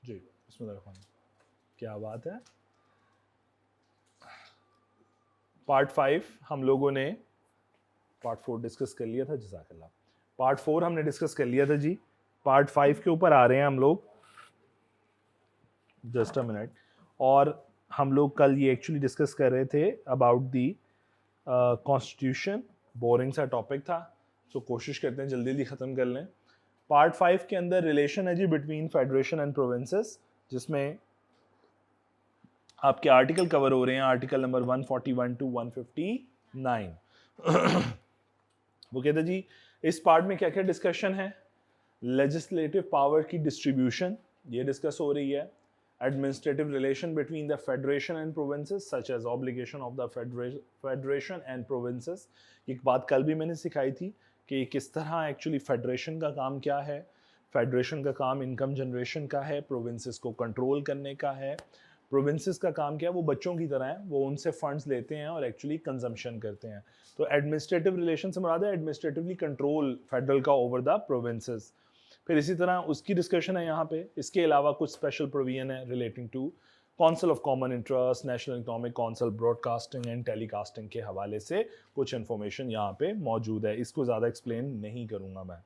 जी बिस्मिल्लाह। क्या बात है। पार्ट 5 हम लोगों ने पार्ट 4 डिस्कस कर लिया था। जज़ाकल्लाह। पार्ट 4 हमने डिस्कस कर लिया था जी। पार्ट 5 के ऊपर आ रहे हैं हम लोग। Just a minute. और हम लोग कल ये एक्चुअली डिस्कस कर रहे थे अबाउट दी कॉन्स्टिट्यूशन। बोरिंग सा टॉपिक था, सो कोशिश करते हैं जल्दी जल्दी ख़त्म कर लें। पार्ट 5 के अंदर रिलेशन है जी बिटवीन फेडरेशन एंड प्रोविंसेस, जिसमें आपके आर्टिकल कवर हो रहे हैं, आर्टिकल नंबर 141 टू 159। वो कहते जी इस पार्ट में क्या क्या डिस्कशन है। लेजिस्लेटिव पावर की डिस्ट्रीब्यूशन ये डिस्कस हो रही है। Administrative relation between the federation and provinces such as obligation of the federation and provinces. एक बात कल भी मैंने सिखाई थी कि किस तरह एक्चुअली फेडरेशन का काम क्या है। फेडरेशन का काम इनकम जनरेशन का है, प्रोविंसेस को कंट्रोल करने का है। प्रोविंसेस का काम क्या है, वो बच्चों की तरह है, वो उनसे फंड्स लेते हैं और एक्चुअली कंजम्पशन करते हैं। तो एडमिनिस्ट्रेटिव रिलेशन से मुराद है एडमिनिस्ट्रेटिवली कंट्रोल फेडरल का ओवर द प्रोविंसेस। फिर इसी तरह उसकी डिस्कशन है यहाँ पे। इसके अलावा कुछ स्पेशल प्रोविजन है relating to council of common interest, national economic council, broadcasting and telecasting के हवाले से कुछ इन्फॉर्मेशन यहाँ पे मौजूद है। इसको ज़्यादा एक्सप्लेन नहीं करूँगा मैं।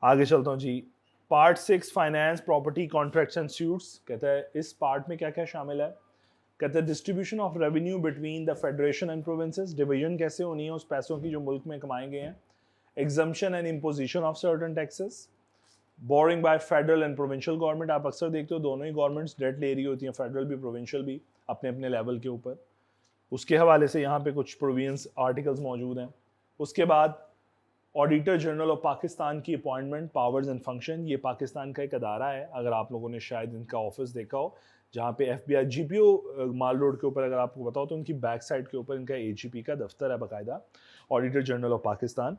आगे चलता हूँ जी। Part 6 finance, property, contracts and suits. कहता है इस पार्ट में क्या क्या शामिल है। कहते हैं distribution of revenue between the federation and provinces. Division कैसे होनी है उस पैसों की जो मुल्क में कमाए गए हैं। Exemption and imposition of certain taxes. Borrowing by federal and provincial government. आप अक्सर देखते हो दोनों ही गवर्नमेंट्स डेट ले रही होती हैं, फेडरल भी प्रोविंशियल भी, अपने अपने लेवल के ऊपर। उसके हवाले से यहाँ पे कुछ प्रोविजंस आर्टिकल्स मौजूद हैं। उसके बाद ऑडिटर जनरल ऑफ पाकिस्तान की अपॉइंटमेंट, पावर्स एंड फंक्शन। ये पाकिस्तान का एक अदारा है, अगर आप लोगों ने शायद इनका ऑफिस देखा हो, जहाँ पे FBI GPO माल रोड के ऊपर, अगर आपको बताओ तो उनकी बैक साइड के ऊपर इनका AGP का दफ्तर है बाकायदा, ऑडिटर जनरल ऑफ पाकिस्तान।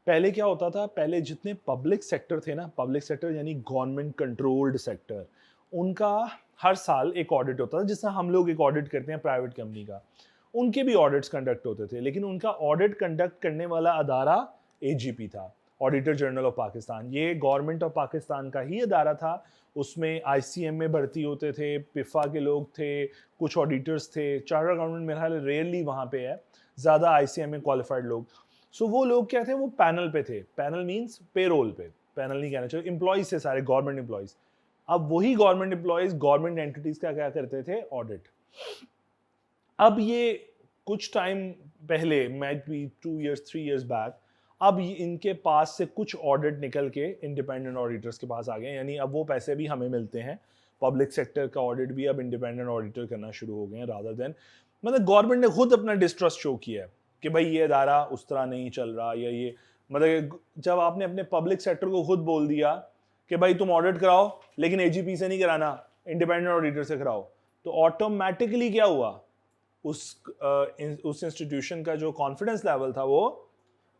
पहले क्या होता था, पहले जितने पब्लिक सेक्टर थे ना, पब्लिक सेक्टर यानी गवर्नमेंट कंट्रोल्ड सेक्टर, उनका हर साल एक ऑडिट होता था, जिससे हम लोग एक ऑडिट करते हैं प्राइवेट कंपनी का। उनके भी ऑडिट्स कंडक्ट होते थे, लेकिन उनका ऑडिट कंडक्ट करने वाला अदारा AGP था, ऑडिटर जनरल ऑफ पाकिस्तान। ये गवर्नमेंट ऑफ पाकिस्तान का ही अदारा था। उसमें ICM में भर्ती होते थे, पिफा के लोग थे, कुछ ऑडिटर्स थे। चार्टर अकाउंटेंट मेरा ख्याल रेयरली वहाँ पे है, ज़्यादा ICM में क्वालिफाइड लोग। सो वो लोग क्या थे, वो पैनल पे थे। पैनल मीन्स पेरोल पे, पैनल नहीं कहना चाहिए, एम्प्लॉयज थे सारे, गवर्नमेंट एम्प्लॉयज। अब वही गवर्नमेंट एम्प्लॉयज गवर्नमेंट एंटिटीज का क्या करते थे, ऑडिट। अब ये कुछ टाइम पहले, मैं भी 2 years 3 years बैक, अब इनके पास से कुछ ऑडिट निकल के इंडिपेंडेंट ऑडिटर्स के पास आ गए, यानी अब वो पैसे भी हमें मिलते हैं। पब्लिक सेक्टर का ऑडिट भी अब इंडिपेंडेंट ऑडिटर करना शुरू हो गए हैं, रादर देन, मतलब गवर्नमेंट ने खुद अपना डिस्ट्रस्ट शो किया है कि भाई ये अदारा उस तरह नहीं चल रहा, या ये, मतलब जब आपने अपने पब्लिक सेक्टर को खुद बोल दिया कि भाई तुम ऑडिट कराओ लेकिन AGP से नहीं कराना, इंडिपेंडेंट ऑडिटर से कराओ, तो ऑटोमेटिकली क्या हुआ, उस इंस्टीट्यूशन का जो कॉन्फिडेंस लेवल था वो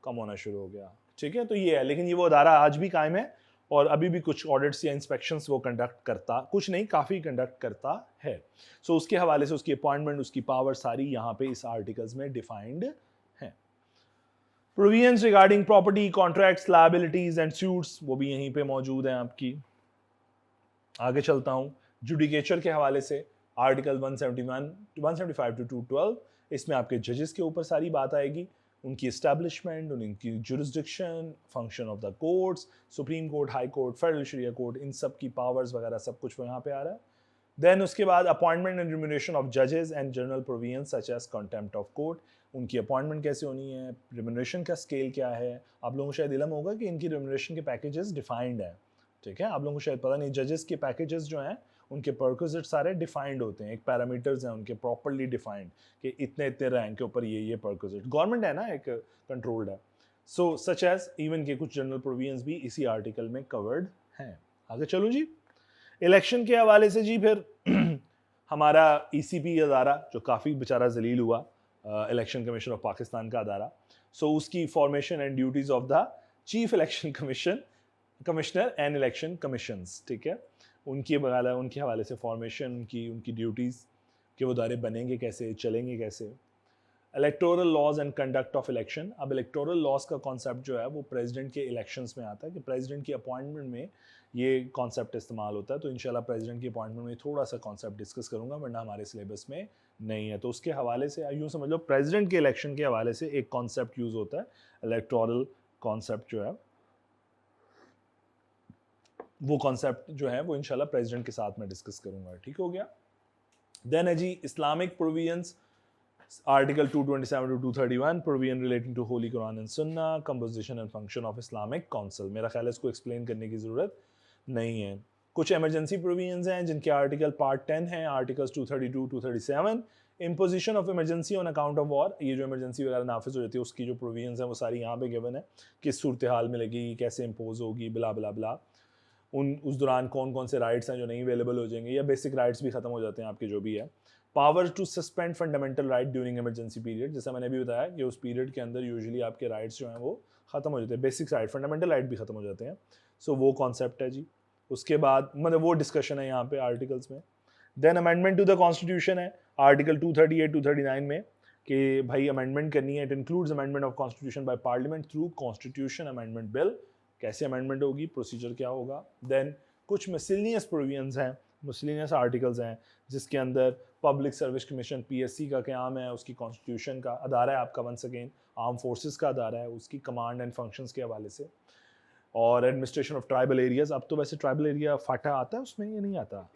कम होना शुरू हो गया। ठीक है, तो ये है। लेकिन ये वो अदारा आज भी कायम है और अभी भी कुछ ऑडिट्स या इंस्पेक्शंस वो कंडक्ट करता, कुछ नहीं काफ़ी कंडक्ट करता है। सो उसके हवाले से उसकी अपॉइंटमेंट, उसकी पावर सारी यहाँ पे इस आर्टिकल्स में डिफाइंड है। Provisions regarding property, contracts, liabilities and suits, वो भी यहीं पे मौजूद हैं आपकी। आगे चलता हूँ। जुडिकेचर के हवाले से आर्टिकल 171 175 टू 212, इसमें आपके जजेस के ऊपर सारी बात आएगी, उनकी इस्टेब्लिशमेंट, उनकी jurisdiction, function of the courts, supreme court, high court, federal Sharia court, इन सब की पावर्स वगैरह सब कुछ यहाँ पे आ रहा है। देन उसके बाद अपॉइंटमेंट एंड रिम्यूनरेशन ऑफ जजेस and general provisions such as contempt of court. उनकी अपॉइंटमेंट कैसे होनी है, रिम्यूनरेशन का स्केल क्या है। आप लोगों को शायद इल्म होगा कि इनकी रिम्यूनरेशन के पैकेजेस डिफाइंड है। ठीक है, आप लोगों को शायद पता नहीं, जजेस के पैकेजेस जो हैं उनके परक्विजिट सारे डिफाइंड होते हैं, एक पैरामीटर्स हैं उनके प्रॉपर्ली डिफाइंड कि इतने इतने रैंक के ऊपर ये परक्विजिट, गवर्नमेंट है ना, एक कंट्रोल्ड है। सो सच एज इवन के कुछ जनरल प्रोविजंस भी इसी आर्टिकल में कवर्ड हैं। आगे चलूँ जी। इलेक्शन के हवाले से जी फिर हमारा ECP अदारा जो काफ़ी बेचारा जलील हुआ, इलेक्शन कमीशन ऑफ पाकिस्तान का अदारा, सो उसकी formation and duties of the chief election commissioner and election commissions. ठीक है, उनके हवाले से फॉर्मेशन, उनकी ड्यूटीज़, कि वो दायरे बनेंगे कैसे, चलेंगे कैसे। Electoral laws and conduct of election. अब इलेक्टोरल लॉज का कॉन्सेप्ट जो है वो प्रेसिडेंट के इलेक्शंस में आता है कि प्रेसिडेंट की अपॉइंटमेंट में ये कॉन्सेप्ट इस्तेमाल होता है। तो इंशाल्लाह प्रेसिडेंट की अपॉइंटमेंट में थोड़ा सा कॉन्सेप्ट डिस्कस करूंगा, वरना हमारे सिलेबस में नहीं है। तो उसके हवाले से यूँ समझ लो प्रेसिडेंट के इलेक्शन के हवाले से एक कॉन्सेप्ट यूज़ होता है, इलेक्टोरल कॉन्सेप्ट जो है वो कॉन्सेप्ट जो है वो इंशाल्लाह प्रेसिडेंट के साथ में डिस्कस करूंगा। ठीक हो गया। देन है जी Islamic provisions, article 227 to 231 provision relating to holy Quran and Sunnah, composition and function of Islamic council. मेरा ख्याल है इसको एक्सप्लेन करने की ज़रूरत नहीं है। कुछ इमरजेंसी प्रोविजंस हैं जिनके आर्टिकल पार्ट 10 हैं, articles 232 237, imposition of emergency on account of war. ये जो इमरजेंसी वगैरह नाफिज हो जाती है उसकी जो प्रोविजंस हैं वो सारी यहाँ पे गिवन है, किस सूरत हाल में लगेगी, कैसे इम्पोज होगी, बिला बिला बिला। उस दौरान कौन कौन से राइट्स हैं जो नहीं अवेलेबल हो जाएंगे, या बेसिक राइट्स भी खत्म हो जाते हैं आपके जो भी है। Power to suspend fundamental right during emergency period, जैसा मैंने भी बताया कि उस पीरियड के अंदर यूजुअली आपके राइट्स जो हैं वो खत्म हो जाते हैं, बेसिक राइट फंडामेंटल राइट भी खत्म हो जाते हैं। सो वो कॉन्सेप्ट है जी। उसके बाद मतलब वो डिस्कशन है यहाँ पे आर्टिकल्स में। Then amendment to the constitution है आर्टिकल 238 239 में कि भाई अमेंडमेंट करनी है। It includes amendment of constitution by parliament through constitution amendment bill. कैसे अमेंडमेंट होगी, प्रोसीजर क्या होगा। देन कुछ मिसलिनियस प्रोविजंस हैं, मिसलिनियस आर्टिकल्स हैं जिसके अंदर पब्लिक सर्विस कमीशन पीएससी का क्याम है, उसकी कॉन्स्टिट्यूशन का अदारा है आपका, वंस अगेन आर्म फोर्सेस का अदारा है, उसकी कमांड एंड फंक्शंस के हवाले से। और एडमिनिस्ट्रेशन ऑफ ट्राइबल एरियाज। अब तो वैसे ट्राइबल एरिया फाटा आता है उसमें, ये नहीं आता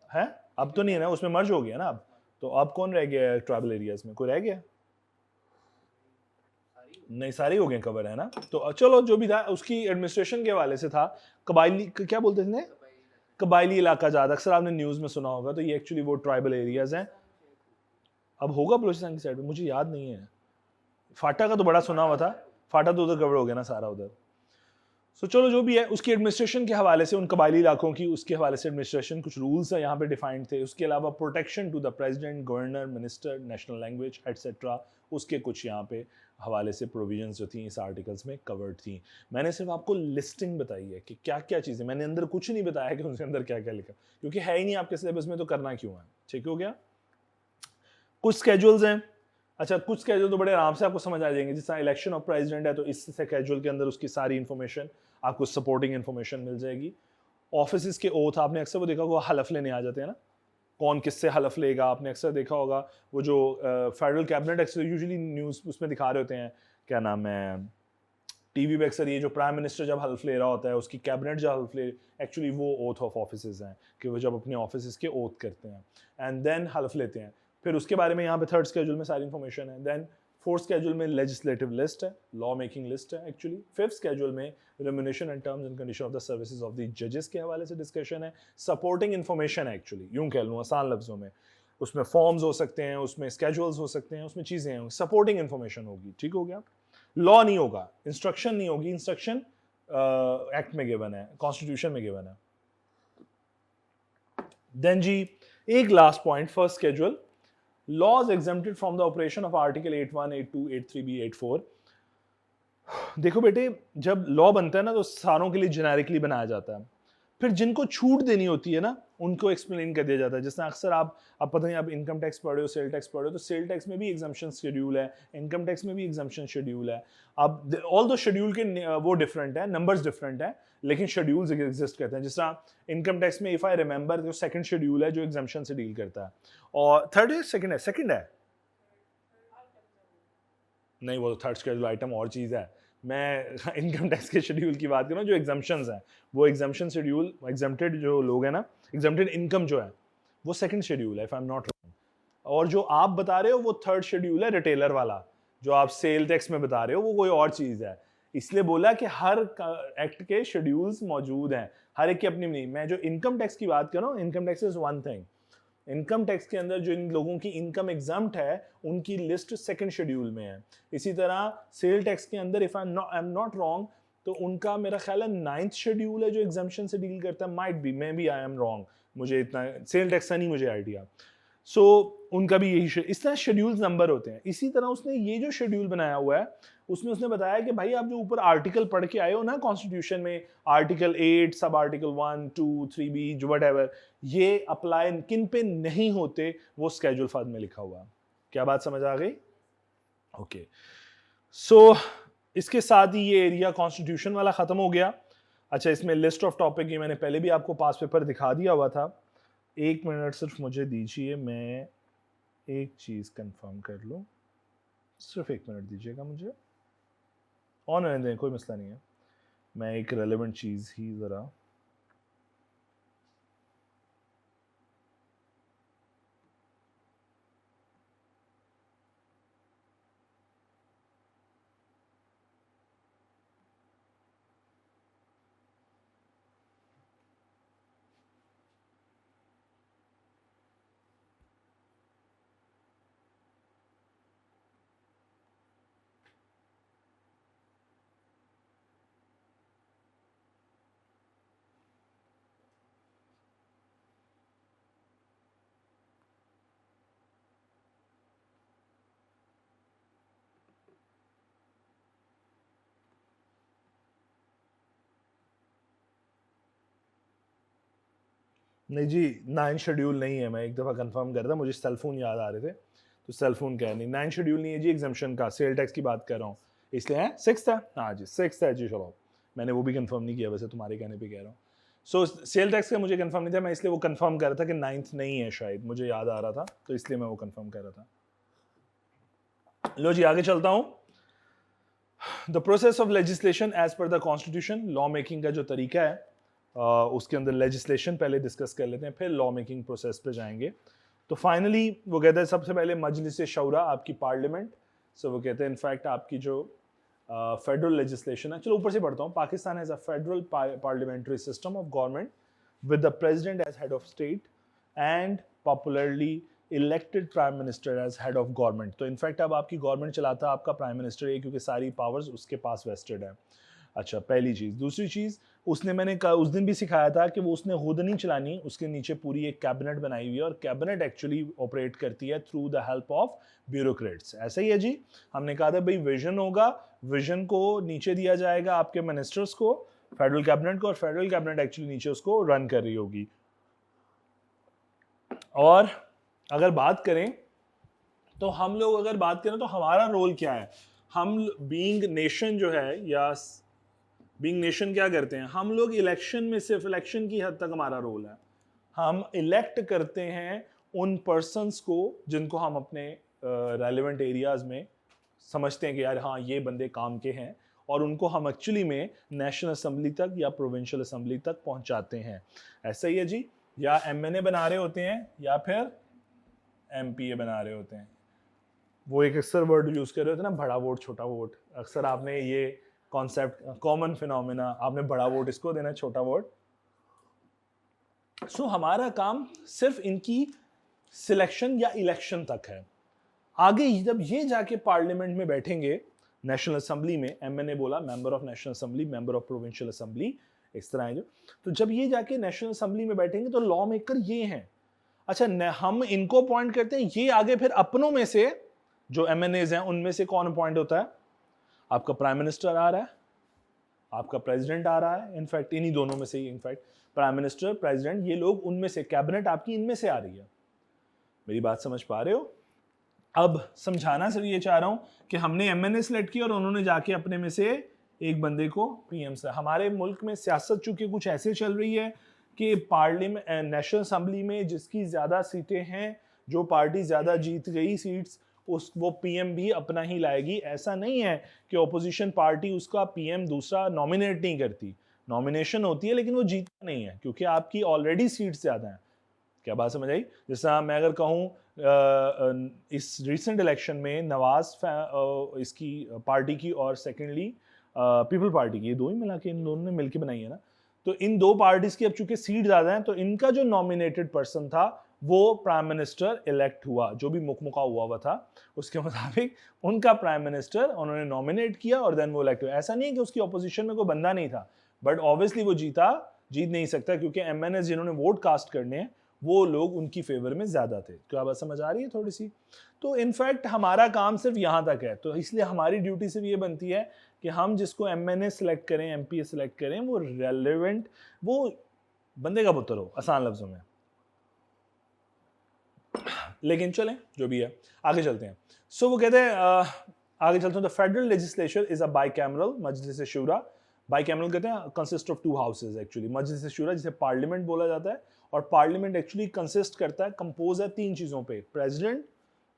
है, अब तो नहीं है ना, उसमें मर्ज हो गया ना अब। तो अब कौन रह गया है ट्राइबल एरियाज में, कोई रह गया नहीं, सारे हो गए कवर है ना। तो चलो जो भी था उसकी एडमिनिस्ट्रेशन के हवाले से था। कबायली क्या बोलते थे, कबायली इलाका ज़्यादा अक्सर आपने न्यूज़ में सुना होगा। तो ये एक्चुअली वो ट्राइबल एरियाज़ हैं। अब होगा बलूचिस्तान की साइड में, मुझे याद नहीं है। फाटा का तो बड़ा सुना हुआ था, फाटा तो उधर कवर हो गया ना सारा उधर। सो चलो जो भी है उसकी एडमिनिस्ट्रेशन के हवाले से, उन कबायली इलाकों की उसके हवाले से एडमिनिस्ट्रेशन कुछ रूल्स हैं यहाँ पे डिफाइंड थे। उसके अलावा protection to the president, governor, minister, national language etcetera, उसके कुछ यहाँ पे हवाले से प्रोविजंस जो थी इस आर्टिकल्स में कवर्ड थी। मैंने सिर्फ आपको लिस्टिंग बताई है कि क्या क्या चीज़ें, मैंने अंदर कुछ नहीं बताया कि उसके अंदर क्या क्या लिखा, क्योंकि है ही नहीं आपके सिलेबस में, तो करना क्यों है। ठीक हो गया। कुछ स्केड्यूल्स हैं। अच्छा, कुछ स्केड्यूल तो बड़े आराम से आपको समझ आ जाएंगे। जिस तरह इलेक्शन ऑफ प्रेसिडेंट है तो इस स्केड्यूल के अंदर उसकी सारी इंफॉर्मेशन आपको सपोर्टिंग इंफॉर्मेशन मिल जाएगी। ऑफिस के ओथ आपने अक्सर वो देखा होगा, हलफ लेने आ जाते हैं ना, कौन किससे हलफ लेगा। आपने अक्सर देखा होगा वो जो फेडरल कैबिनेट अक्सर यूजुअली न्यूज़ उसमें दिखा रहे होते हैं, क्या नाम है, टीवी पे अक्सर ये जो प्राइम मिनिस्टर जब हल्फ ले रहा होता है, उसकी कैबिनेट जब हल्फ ले, एक्चुअली वो ओथ ऑफ ऑफिस हैं कि वो जब अपने ऑफिस के ओथ करते हैं एंड देन हल्फ लेते हैं। फिर उसके बारे में यहाँ पे थर्ड स्केड्यूल में सारी इंफॉर्मेशन है। देन फोर्थ स्केड्यूल में लेजिस्लेटिव लिस्ट है, लॉ मेकिंग लिस्ट है एक्चुअली। फिफ्थ स्केड्यूल में remuneration and terms and condition of the services of the जजेस के हवाले से डिस्कशन है। सपोर्टिंग इन्फॉर्मेशन है एक्चुअली, यूँ कह लूँ आसान लफ्जों में। उसमें फॉर्म्स हो सकते हैं, उसमें स्केड्यूल्स हो सकते हैं, उसमें चीज़ें हैं, सपोर्टिंग इन्फॉर्मेशन होगी। ठीक हो गया। लॉ नहीं होगा, इंस्ट्रक्शन नहीं होगी, इंस्ट्रक्शन एक्ट में गिवन है, कॉन्स्टिट्यूशन में गिवन है। देन जी एक last point, first schedule, laws exempted from the operation of article 81, 82, 83B, 84। देखो बेटे, जब लॉ बनता है ना तो सारों के लिए जेनेरिकली बनाया जाता है, फिर जिनको छूट देनी होती है ना उनको एक्सप्लेन कर दिया जाता है। जैसे अक्सर आप पता नहीं आप इनकम टैक्स पढ़ रहे हो, सेल टैक्स पढ़ रहे हो, तो सेल टैक्स में भी एग्जम्पशन शेड्यूल है, इनकम टैक्स में भी एग्जम्पशन शेड्यूल है। अब ऑल दो शेड्यूल के वो डिफरेंट है, नंबर्स डिफरेंट है, लेकिन शेड्यूल्स एग्जिस्ट करते हैं। जिस तरह इनकम टैक्स में इफ आई रिमेंबर जो सेकंड शेड्यूल है जो एग्जम्पशन से डील करता है, और थर्ड है, सेकंड है नहीं, वो थर्ड शेड्यूल आइटम और चीज़ है। मैं इनकम टैक्स के शेड्यूल की बात कर रहा हूँ, जो एग्जम्पशंस हैं वो एग्जम्पशन शेड्यूल, एग्जम्प्टेड जो लोग हैं ना, एग्जम्प्टेड इनकम जो है वो सेकंड शेड्यूल है if I am not wrong. और जो आप बता रहे हो वो थर्ड शेड्यूल है, रिटेलर वाला। जो आप सेल टैक्स में बता रहे हो वो कोई और चीज़ है। इसलिए बोला कि हर एक्ट के शेड्यूल्स मौजूद हैं, हर एक की अपनी नहीं। मैं जो इनकम टैक्स की बात कर रहा हूँ, income tax is one thing. Income tax के अंदर जो इन लोगों की इनकम एग्जाम्प्ट है उनकी लिस्ट सेकंड शेड्यूल में है। इसी तरह सेल टैक्स के अंदर if I am not wrong तो उनका मेरा ख्याल है 9th शेड्यूल है जो एग्जाम्पशन से डील करता है। माइट बी, मैं भी आई एम रॉन्ग, मुझे इतना सेल टैक्स का नहीं मुझे आइडिया। सो उनका भी यही इस तरह शेड्यूल्स नंबर होते हैं। इसी तरह उसने ये जो शेड्यूल बनाया हुआ है उसमें उसने बताया कि भाई आप जो ऊपर आर्टिकल पढ़ के आए हो ना कॉन्स्टिट्यूशन में, आर्टिकल 8 सब आर्टिकल 1, 2, 3B जो व्हाटएवर, ये अप्लाई किन पे नहीं होते वो स्केड्यूल फर्द में लिखा हुआ। क्या बात समझ आ गई? ओके, सो इसके साथ ही ये एरिया कॉन्स्टिट्यूशन वाला ख़त्म हो गया। अच्छा, इसमें लिस्ट ऑफ टॉपिक ये मैंने पहले भी आपको पास पेपर दिखा दिया हुआ था। 1 मिनट सिर्फ मुझे दीजिए, मैं एक चीज़ कंफर्म कर लूँ, सिर्फ 1 मिनट दीजिएगा मुझे। ऑन रहने दें, कोई मसला नहीं है, मैं एक रेलेवेंट चीज़ ही ज़रा नहीं जी, 9 शेड्यूल नहीं है, मैं एक दफ़ा कंफर्म कर था, मुझे सेल फोन याद आ रहे थे, तो सेल फोन क्या है, नहीं 9 शेड्यूल नहीं है जी एग्जामेशन का, सेल टैक्स की बात कर रहा हूँ, इसलिए है 6 है, हाँ जी 6 है जी। चलो, मैंने वो भी कंफर्म नहीं किया, वैसे तुम्हारे कहने पे कह रहा हूँ। सो सेल टैक्स का मुझे कंफर्म नहीं था, मैं इसलिए वो कंफर्म कर रहा था कि 9th नहीं है शायद, मुझे याद आ रहा था, तो इसलिए मैं वो कंफर्म कर रहा था। लो जी, आगे चलता हूँ। The process of legislation as per the constitution, law making का जो तरीका है, उसके अंदर लेजिस्लेशन पहले डिस्कस कर लेते हैं, फिर लॉ मेकिंग प्रोसेस पे जाएंगे। तो फाइनली वो कहते हैं सबसे पहले मजलिस शौरा, आपकी पार्लियामेंट। सो वो कहते हैं इनफैक्ट आपकी जो फेडरल लेजिस्लेशन है, चलो ऊपर से पढ़ता हूँ, Pakistan has a federal parliamentary system of government with the president as head of state and popularly elected prime minister as head of government। तो इनफैक्ट अब आपकी गवर्नमेंट चलाता है आपका प्राइम मिनिस्टर है, क्योंकि सारी पावर्स उसके पास वेस्टेड है। अच्छा, पहली चीज़। दूसरी चीज़, उसने मैंने उस दिन भी सिखाया था कि वो उसने खुद नहीं चलानी, उसके नीचे पूरी एक कैबिनेट बनाई हुई है, और कैबिनेट एक्चुअली ऑपरेट करती है through the help of bureaucrats. ऐसा ही है जी, हमने कहा था भाई विजन होगा, विजन को नीचे दिया जाएगा आपके मिनिस्टर्स को, फेडरल कैबिनेट को, और फेडरल कैबिनेट एक्चुअली नीचे उसको रन कर रही होगी। और अगर बात करें तो हम लोग अगर बात करें तो हमारा रोल क्या है, हम बीइंग नेशन जो है, या बीइंग नेशन क्या करते हैं हम लोग, इलेक्शन में सिर्फ इलेक्शन की हद तक हमारा रोल है। हम इलेक्ट करते हैं उन पर्सन्स को जिनको हम अपने रेलिवेंट एरियाज में समझते हैं कि यार हाँ ये बंदे काम के हैं, और उनको हम एक्चुअली में नेशनल असेंबली तक या प्रोविंशियल असेंबली तक पहुंचाते हैं। ऐसा ही है जी, या एमएनए बना रहे होते हैं या फिर एमपीए बना रहे होते हैं। वो एक अक्सर वर्ड यूज कर रहे होते हैं ना, बड़ा वोट छोटा वोट, अक्सर आपने ये कॉन्सेप्ट, कॉमन फिनोमिना, आपने बड़ा वोट इसको देना, छोटा वोट। सो हमारा काम सिर्फ इनकी सिलेक्शन या इलेक्शन तक है। आगे जब ये जाके पार्लियामेंट में बैठेंगे, नेशनल असेंबली में, एमएनए बोला member of national assembly, member of provincial assembly, इस तरह है जो, तो जब ये जाके नेशनल असेंबली में बैठेंगे तो लॉ मेकर ये हैं। अच्छा, हम इनको अपॉइंट करते हैं, ये आगे फिर अपनों में से जो एमएनएज हैं उनमें से कौन अपॉइंट होता है, आपका प्राइम मिनिस्टर आ रहा है, आपका प्रेसिडेंट आ रहा है, इनफैक्ट इन्हीं दोनों में से ही, इनफैक्ट प्राइम मिनिस्टर, प्रेसिडेंट, ये लोग उनमें से, कैबिनेट आपकी इनमें से आ रही है। मेरी बात समझ पा रहे हो? अब समझाना सिर्फ ये चाह रहा हूं कि हमने एमएनए सेलेक्ट किया और उन्होंने जाके अपने में से एक बंदे को पीएम से। हमारे मुल्क में सियासत चूंकि कुछ ऐसे चल रही है कि पार्लियामेंट, नेशनल असेंबली में जिसकी ज्यादा सीटें हैं, जो पार्टी ज्यादा जीत गई सीट्स, उस वो पीएम भी अपना ही लाएगी। ऐसा नहीं है कि ओपोजिशन पार्टी उसका पीएम दूसरा नॉमिनेट नहीं करती, नॉमिनेशन होती है लेकिन वो जीतता नहीं है, क्योंकि आपकी ऑलरेडी सीट्स ज्यादा हैं। क्या बात समझ आई? जैसा मैं अगर कहूँ इस रिसेंट इलेक्शन में नवाज इसकी पार्टी की और सेकेंडली पीपल पार्टी की, ये दो ही मिला के इन दोनों ने मिलकर बनाई है ना, तो इन दो पार्टीज की अब चूंकि सीट ज्यादा है, तो इनका जो नॉमिनेटेड पर्सन था वो प्राइम मिनिस्टर इलेक्ट हुआ, जो भी मुकमुका हुआ था उसके मुताबिक उनका प्राइम मिनिस्टर उन्होंने नॉमिनेट किया और देन वो इलेक्ट हुआ। ऐसा नहीं है कि उसकी ऑपोजिशन में कोई बंदा नहीं था, बट ऑब्वियसली वो जीत नहीं सकता, क्योंकि एमएनए जिन्होंने वोट कास्ट करने हैं वो लोग उनकी फेवर में ज्यादा थे। क्या बात समझ आ रही है थोड़ी सी? तो इनफैक्ट हमारा काम सिर्फ यहां तक है, तो इसलिए हमारी ड्यूटी सिर्फ ये बनती है कि हम जिसको एमएनए सेलेक्ट करें, एमपीए सेलेक्ट करें, वो रेलेवेंट, वो बंदे का पुत्र हो, आसान लफ्जों में। लेकिन चलें, जो भी है, आगे चलते हैं। सो वो कहते हैं आगे चलते हैं। The federal legislature is a bicameral, Majlis Shura. Bicameral कहते हैं consist of 2 houses actually. Majlis Shura जिसे पार्लियामेंट बोला जाता है, और पार्लियामेंट एक्चुअली कंसिस्ट करता है, कंपोज है 3 चीजों पे, president,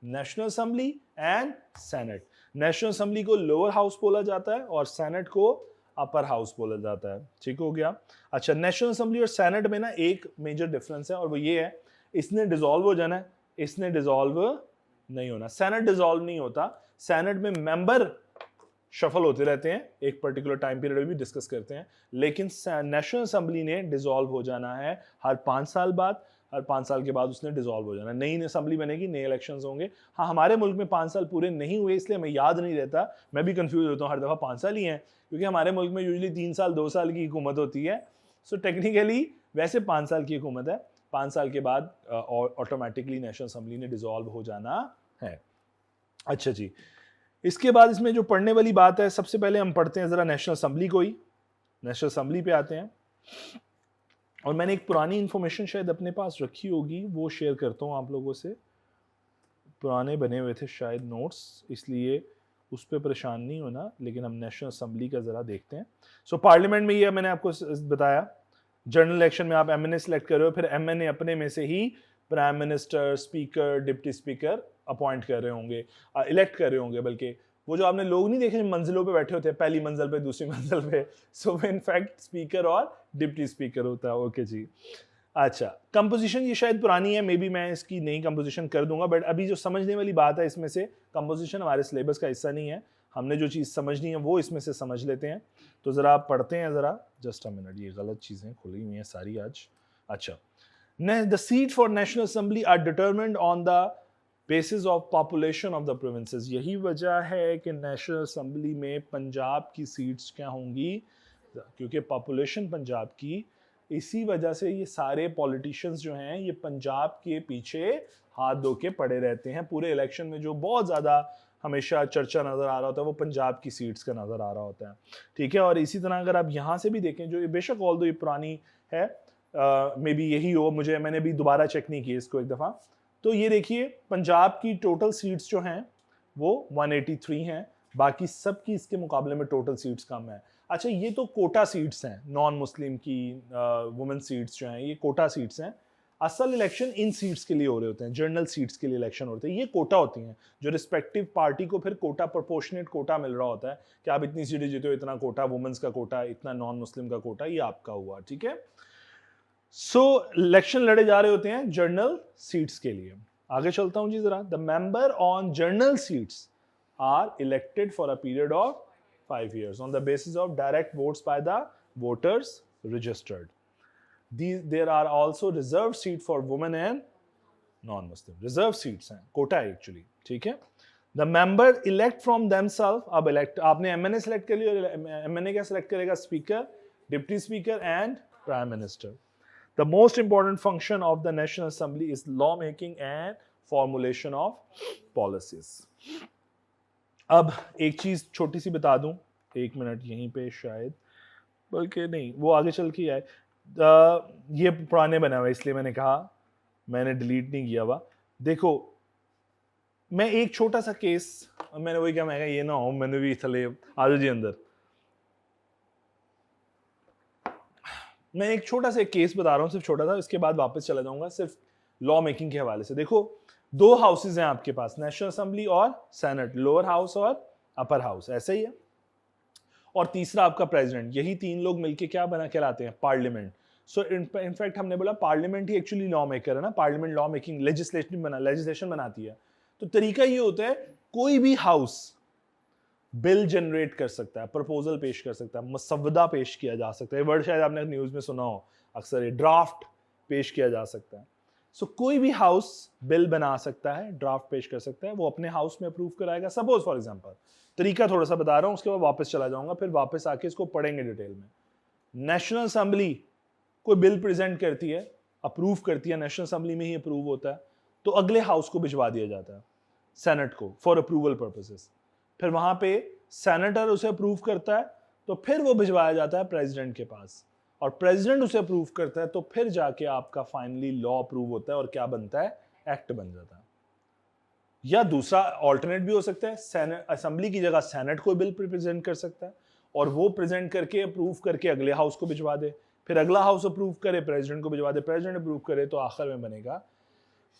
national assembly and senate. National assembly को लोअर हाउस बोला जाता है और सेनेट को अपर हाउस बोला जाता है। ठीक हो गया। अच्छा, नेशनल असेंबली और सेनेट में ना एक मेजर डिफरेंस है, और वो ये है, इसने डिसॉल्व हो जाना है, इसने डिसॉल्व नहीं होना। सेनेट डिसॉल्व नहीं होता, सेनेट में मेंबर शफल होते रहते हैं, एक पर्टिकुलर टाइम पीरियड में भी डिस्कस करते हैं, लेकिन नेशनल असेंबली ने डिसॉल्व हो जाना है हर 5 साल बाद। हर 5 साल के बाद उसने डिसॉल्व हो जाना है, नई असेंबली बनेगी, नए इलेक्शंस होंगे। हाँ, हमारे मुल्क में 5 साल पूरे नहीं हुए, इसलिए हमें याद नहीं रहता, मैं भी कंफ्यूज होता हूँ, हर दफा 5 साल ही हैं, क्योंकि हमारे मुल्क में यूजुअली 3 साल 2 साल की हुकूमत होती है। सो टेक्निकली वैसे 5 साल की हुकूमत है, 5 साल के बाद ऑटोमेटिकली नेशनल असेंबली ने डिसॉल्व हो जाना है। अच्छा जी, इसके बाद इसमें जो पढ़ने वाली बात है, सबसे पहले हम पढ़ते हैं जरा नेशनल असेंबली को ही। नेशनल असेंबली पे आते हैं, और मैंने एक पुरानी इंफॉर्मेशन शायद अपने पास रखी होगी, वो शेयर करता हूँ आप लोगों से। पुराने बने हुए थे शायद नोट्स, इसलिए उस पर परेशान नहीं होना, लेकिन हम नेशनल असेंबली का जरा देखते हैं। सो पार्लियामेंट में ये मैंने आपको बताया, जनरल इलेक्शन में आप एमएनए सिलेक्ट कर रहे हो, फिर एमएनए अपने में से ही prime minister, speaker, deputy speaker appoint कर रहे होंगे, इलेक्ट कर रहे होंगे। बल्कि वो जो आपने लोग नहीं देखे मंजिलों पे बैठे होते हैं, पहली मंजिल पे, दूसरी मंजिल पे, सो इनफैक्ट स्पीकर और डिप्टी स्पीकर होता है। ओके जी। अच्छा, कंपोजिशन ये शायद पुरानी है, मे बी मैं इसकी नई कंपोजिशन कर दूंगा, बट अभी जो समझने वाली बात है इसमें से, कंपोजिशन हमारे सिलेबस का हिस्सा नहीं है, हमने जो चीज़ समझनी है वो इसमें से समझ लेते हैं। तो ज़रा आप पढ़ते हैं, ज़रा जस्ट अ मिनट, ये गलत चीज़ें खुली हुई हैं सारी आज। अच्छा, the seat for national assembly are determined on the basis of population of the provinces. यही वजह है कि नेशनल असेंबली में पंजाब की सीट्स क्या होंगी, क्योंकि पॉपुलेशन पंजाब की, इसी वजह से ये सारे पॉलिटिशियंस जो हैं ये पंजाब के पीछे हाथ धो के पड़े रहते हैं। पूरे इलेक्शन में जो बहुत ज़्यादा हमेशा चर्चा नज़र आ रहा होता है वो पंजाब की सीट्स का नज़र आ रहा होता है। ठीक है, और इसी तरह अगर आप यहाँ से भी देखें, जो बेशक ऑल दो ये पुरानी है, मे बी यही हो, मैंने भी दोबारा चेक नहीं किया इसको एक दफ़ा, तो ये देखिए पंजाब की टोटल सीट्स जो हैं वो 183 हैं, बाकी सब की इसके मुकाबले में टोटल सीट्स कम है। अच्छा, ये तो कोटा सीट्स हैं, नॉन मुस्लिम की वुमेन सीट्स जो हैं ये कोटा सीट्स हैं। असल इलेक्शन इन सीट्स के लिए हो रहे होते हैं, जनरल सीट्स के लिए इलेक्शन होते हैं, ये कोटा होती हैं, जो रिस्पेक्टिव पार्टी को फिर कोटा, प्रोपोर्शनेट कोटा मिल रहा होता है कि आप इतनी सीटें जीते हो, इतना कोटा वुमेन्स का कोटा, इतना नॉन मुस्लिम का कोटा, ये आपका हुआ। ठीक है, सो इलेक्शन लड़े जा रहे होते हैं जनरल सीट्स के लिए। आगे चलता हूं जी जरा। The member on general seats are elected for a period of 5 years on the basis of direct votes by the voters registered. There are also reserved seat for women and non-Muslim. Reserved seats हैं, कोटा है actually. ठीक है, the member elect from themselves. अब elect आपने MNA select कर लिया, MNA क्या select करेगा? Speaker, Deputy Speaker and Prime Minister. The most important function of the National Assembly is law making and formulation of policies. अब एक चीज छोटी सी बता दूं, 1 मिनट यहीं पे शायद, बल्कि नहीं वो आगे चल के आए, ये पुराने बना हुआ इसलिए मैंने कहा, मैंने डिलीट नहीं किया हुआ। देखो, मैं एक छोटा सा केस, मैंने वही कहा, मैं ये ना हो मैंने भी थले आजो जी अंदर, मैं एक छोटा सा केस बता रहा हूँ, सिर्फ छोटा सा, इसके बाद वापस चला जाऊंगा सिर्फ लॉ मेकिंग के हवाले से। देखो, 2 हाउसेज हैं आपके पास, नेशनल असेंबली और सेनेट, लोअर हाउस और अपर हाउस, ऐसे ही है, और तीसरा आपका प्रेसिडेंट। यही 3 लोग मिलके क्या बना कहलाते हैं? पार्लियामेंट। सो इनफैक्ट हमने बोला पार्लियामेंट ही एक्चुअली लॉ मेकर है ना, पार्लियामेंट लॉ मेकिंग लेजिस्लेशन बनाती है। तो तरीका ये होता है, कोई भी हाउस बिल जनरेट कर सकता है, प्रपोजल पेश कर सकता है, मसवदा पेश किया जा सकता है, वर्ड शायद आपने न्यूज़ में सुना हो अक्सर, ये ड्राफ्ट पेश किया जा सकता है। सो कोई भी हाउस बिल बना सकता है, ड्राफ्ट पेश कर सकता है, वो अपने हाउस में अप्रूव कराएगा। सपोज फॉर एग्जांपल, तरीका थोड़ा सा बता रहा हूं, उसके बाद वापस चला जाऊंगा, फिर वापस आके इसको पढ़ेंगे डिटेल में। नेशनल असेंबली कोई बिल प्रेजेंट करती है, अप्रूव करती है, नेशनल असेंबली में ही अप्रूव होता है, तो अगले हाउस को भिजवा दिया जाता है, सेनेट को, फॉर अप्रूवल पर्पसेस। फिर वहां पे सेनेटर उसे अप्रूव करता है, तो फिर वो भिजवाया जाता है प्रेसिडेंट के पास, और प्रेसिडेंट उसे अप्रूव करता है, तो फिर जाके आपका फाइनली लॉ अप्रूव होता है और क्या बनता है? एक्ट बन जाता है। या दूसरा ऑल्टरनेट भी हो सकता है, असेंबली की जगह सेनेट कोई बिल प्रेजेंट कर सकता है और वो प्रेजेंट करके अप्रूव करके अगले हाउस को भिजवा दे, फिर अगला हाउस अप्रूव करे, प्रेसिडेंट को भिजवा दे, प्रेसिडेंट अप्रूव करे, तो आखिर में बनेगा।